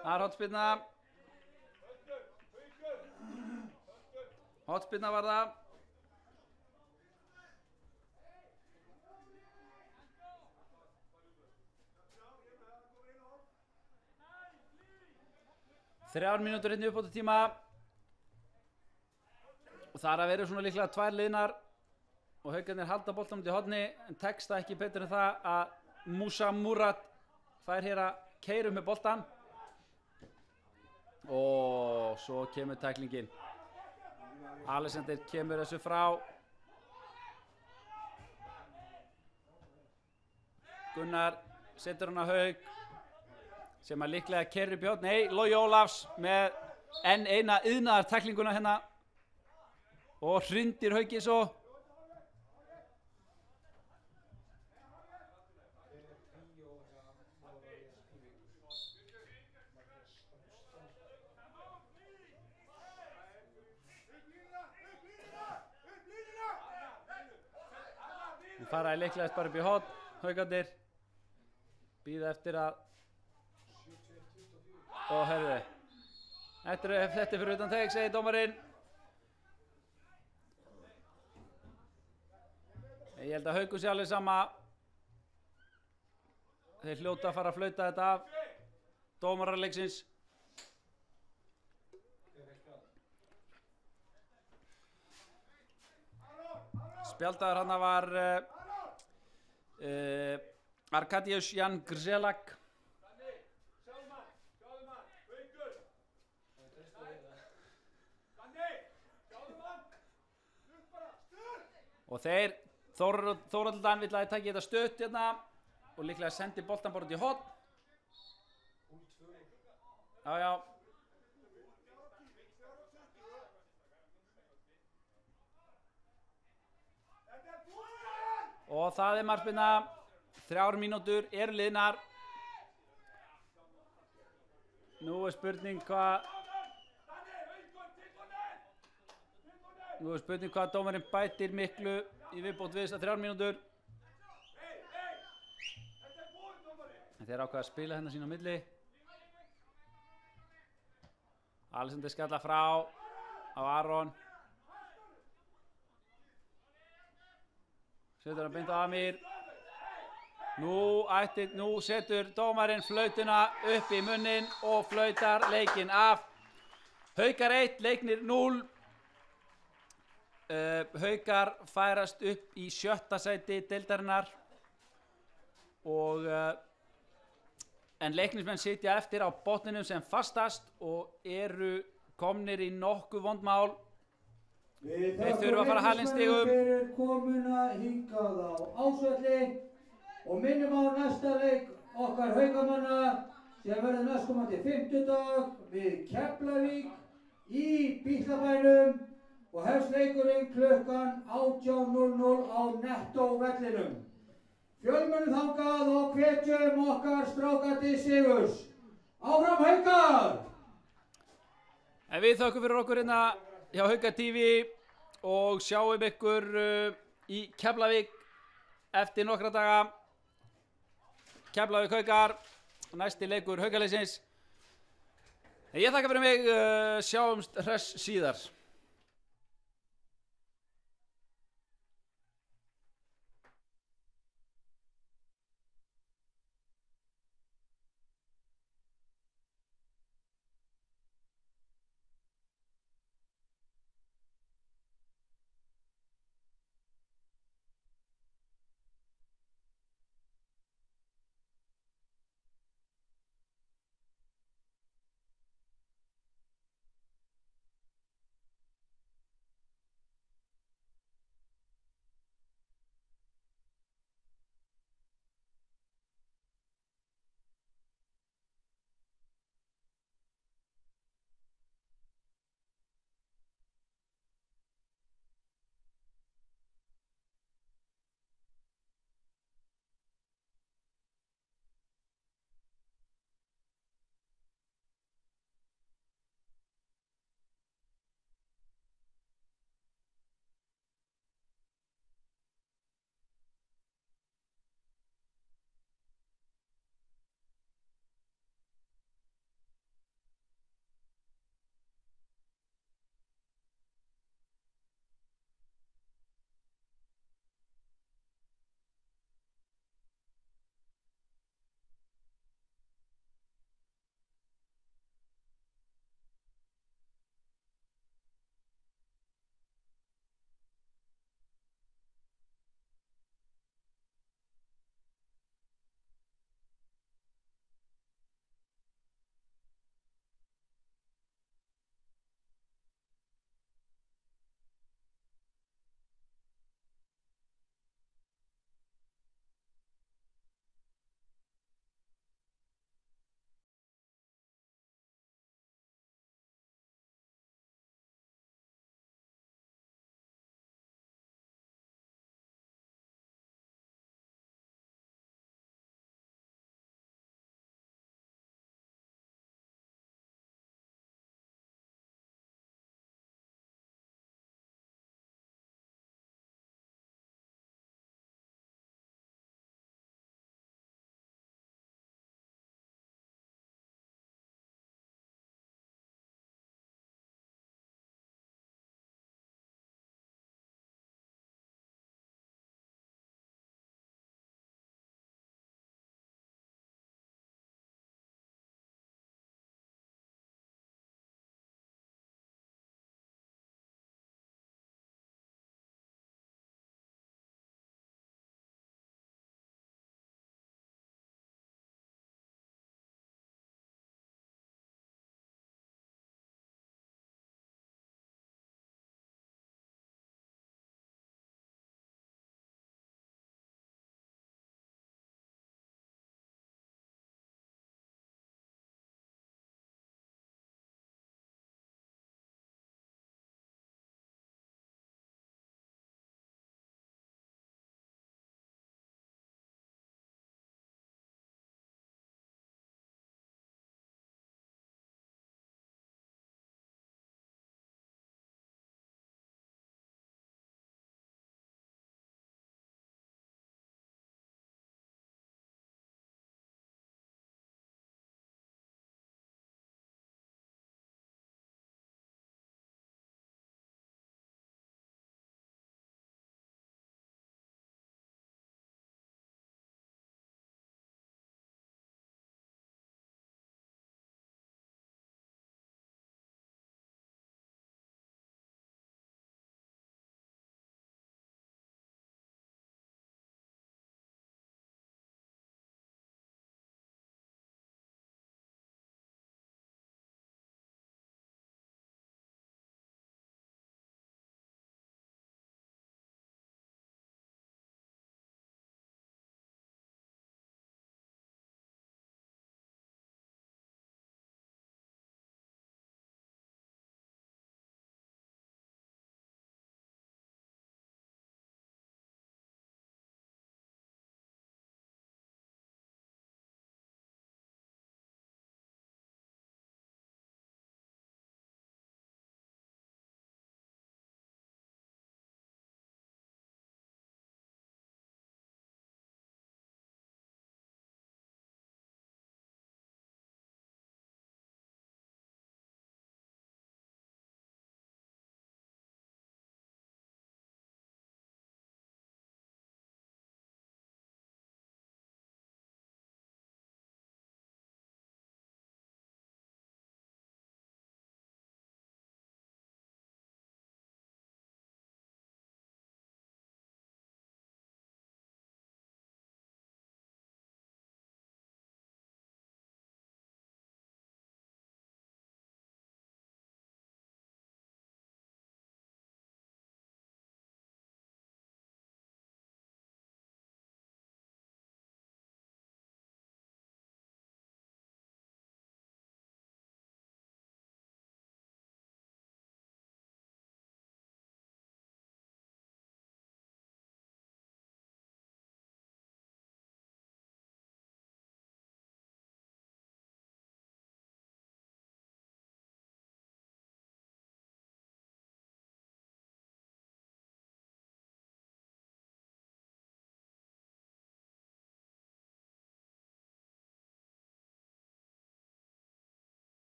Það er hotspyrna. Hotspyrna var það. Þrjár mínútur hérna uppbóta tíma og það er að vera svona líklega tvær liðnar og Haukarnir halda boltanum til horni en tekst það ekki betur en það að Musa Murat fær hér að keyra með boltan og svo kemur tæklingin. Alexander kemur þessu frá. Gunnar setur hann á Hauk sem að líklega keyrir upp í horn. Nei, Logi Ólafs með enn eina iðnaðar tæklinguna hérna og hrindir Hauki svo. Þú faraði líklega bara upp í horn, Haukarnir. Bíða eftir að og herðu, þetta er fyrir utan teg, segir dómarinn. Ég held að Haukur sé alveg sama. Þeir hljóta að fara að flauta þetta af dómararleiksins. Spjaldaður hann var Arkadiusz Jan Grzelak. Og þeir, Þóraldan vill að þeir taki þetta stutt hérna og líklega sendi boltan bara út í horn. Já. Og það er markspyrna. 3 mínútur eru liðnar. Nú er spurning hvað Nú er spurning hvað dómarinn bætir miklu í viðbót við þessar 3 mínútur. En þeir ákveða að spila hérna sín á milli. Alexander skalla frá á Aron. Setur hann beint á Amir. Nú setur dómarinn flautuna upp í munnin og flautar leikinn af. Haukar 1, Leiknir 0. Haukar færast upp í 7. sæti deildarinnar og en Leiknismenn sitja eftir á botninum sem fastast og eru komnir í nokkuð vond mál. Þeir þurfa að fara Hallinsstígum. Fyrir komuna hingað á Ásvelli og minnum á næsta leik okkar Haukamanna sem verður næstkomandi 5. dag við Keflavík í Bíslabænum og hefst leikurinn klukkan 18:00 á Netto-vellinum. Fjölmennum þangað og hvetjum okkar stráka til sigurs. Áfram Haukar! En við þökkum fyrir okkur hérna hjá Hauka TV og sjáum ykkur í Keflavík eftir nokkra daga. Keflavík Haukar, næsti leikur Haukaliðsins. Ég þakka fyrir mig, sjáumst hress síðar.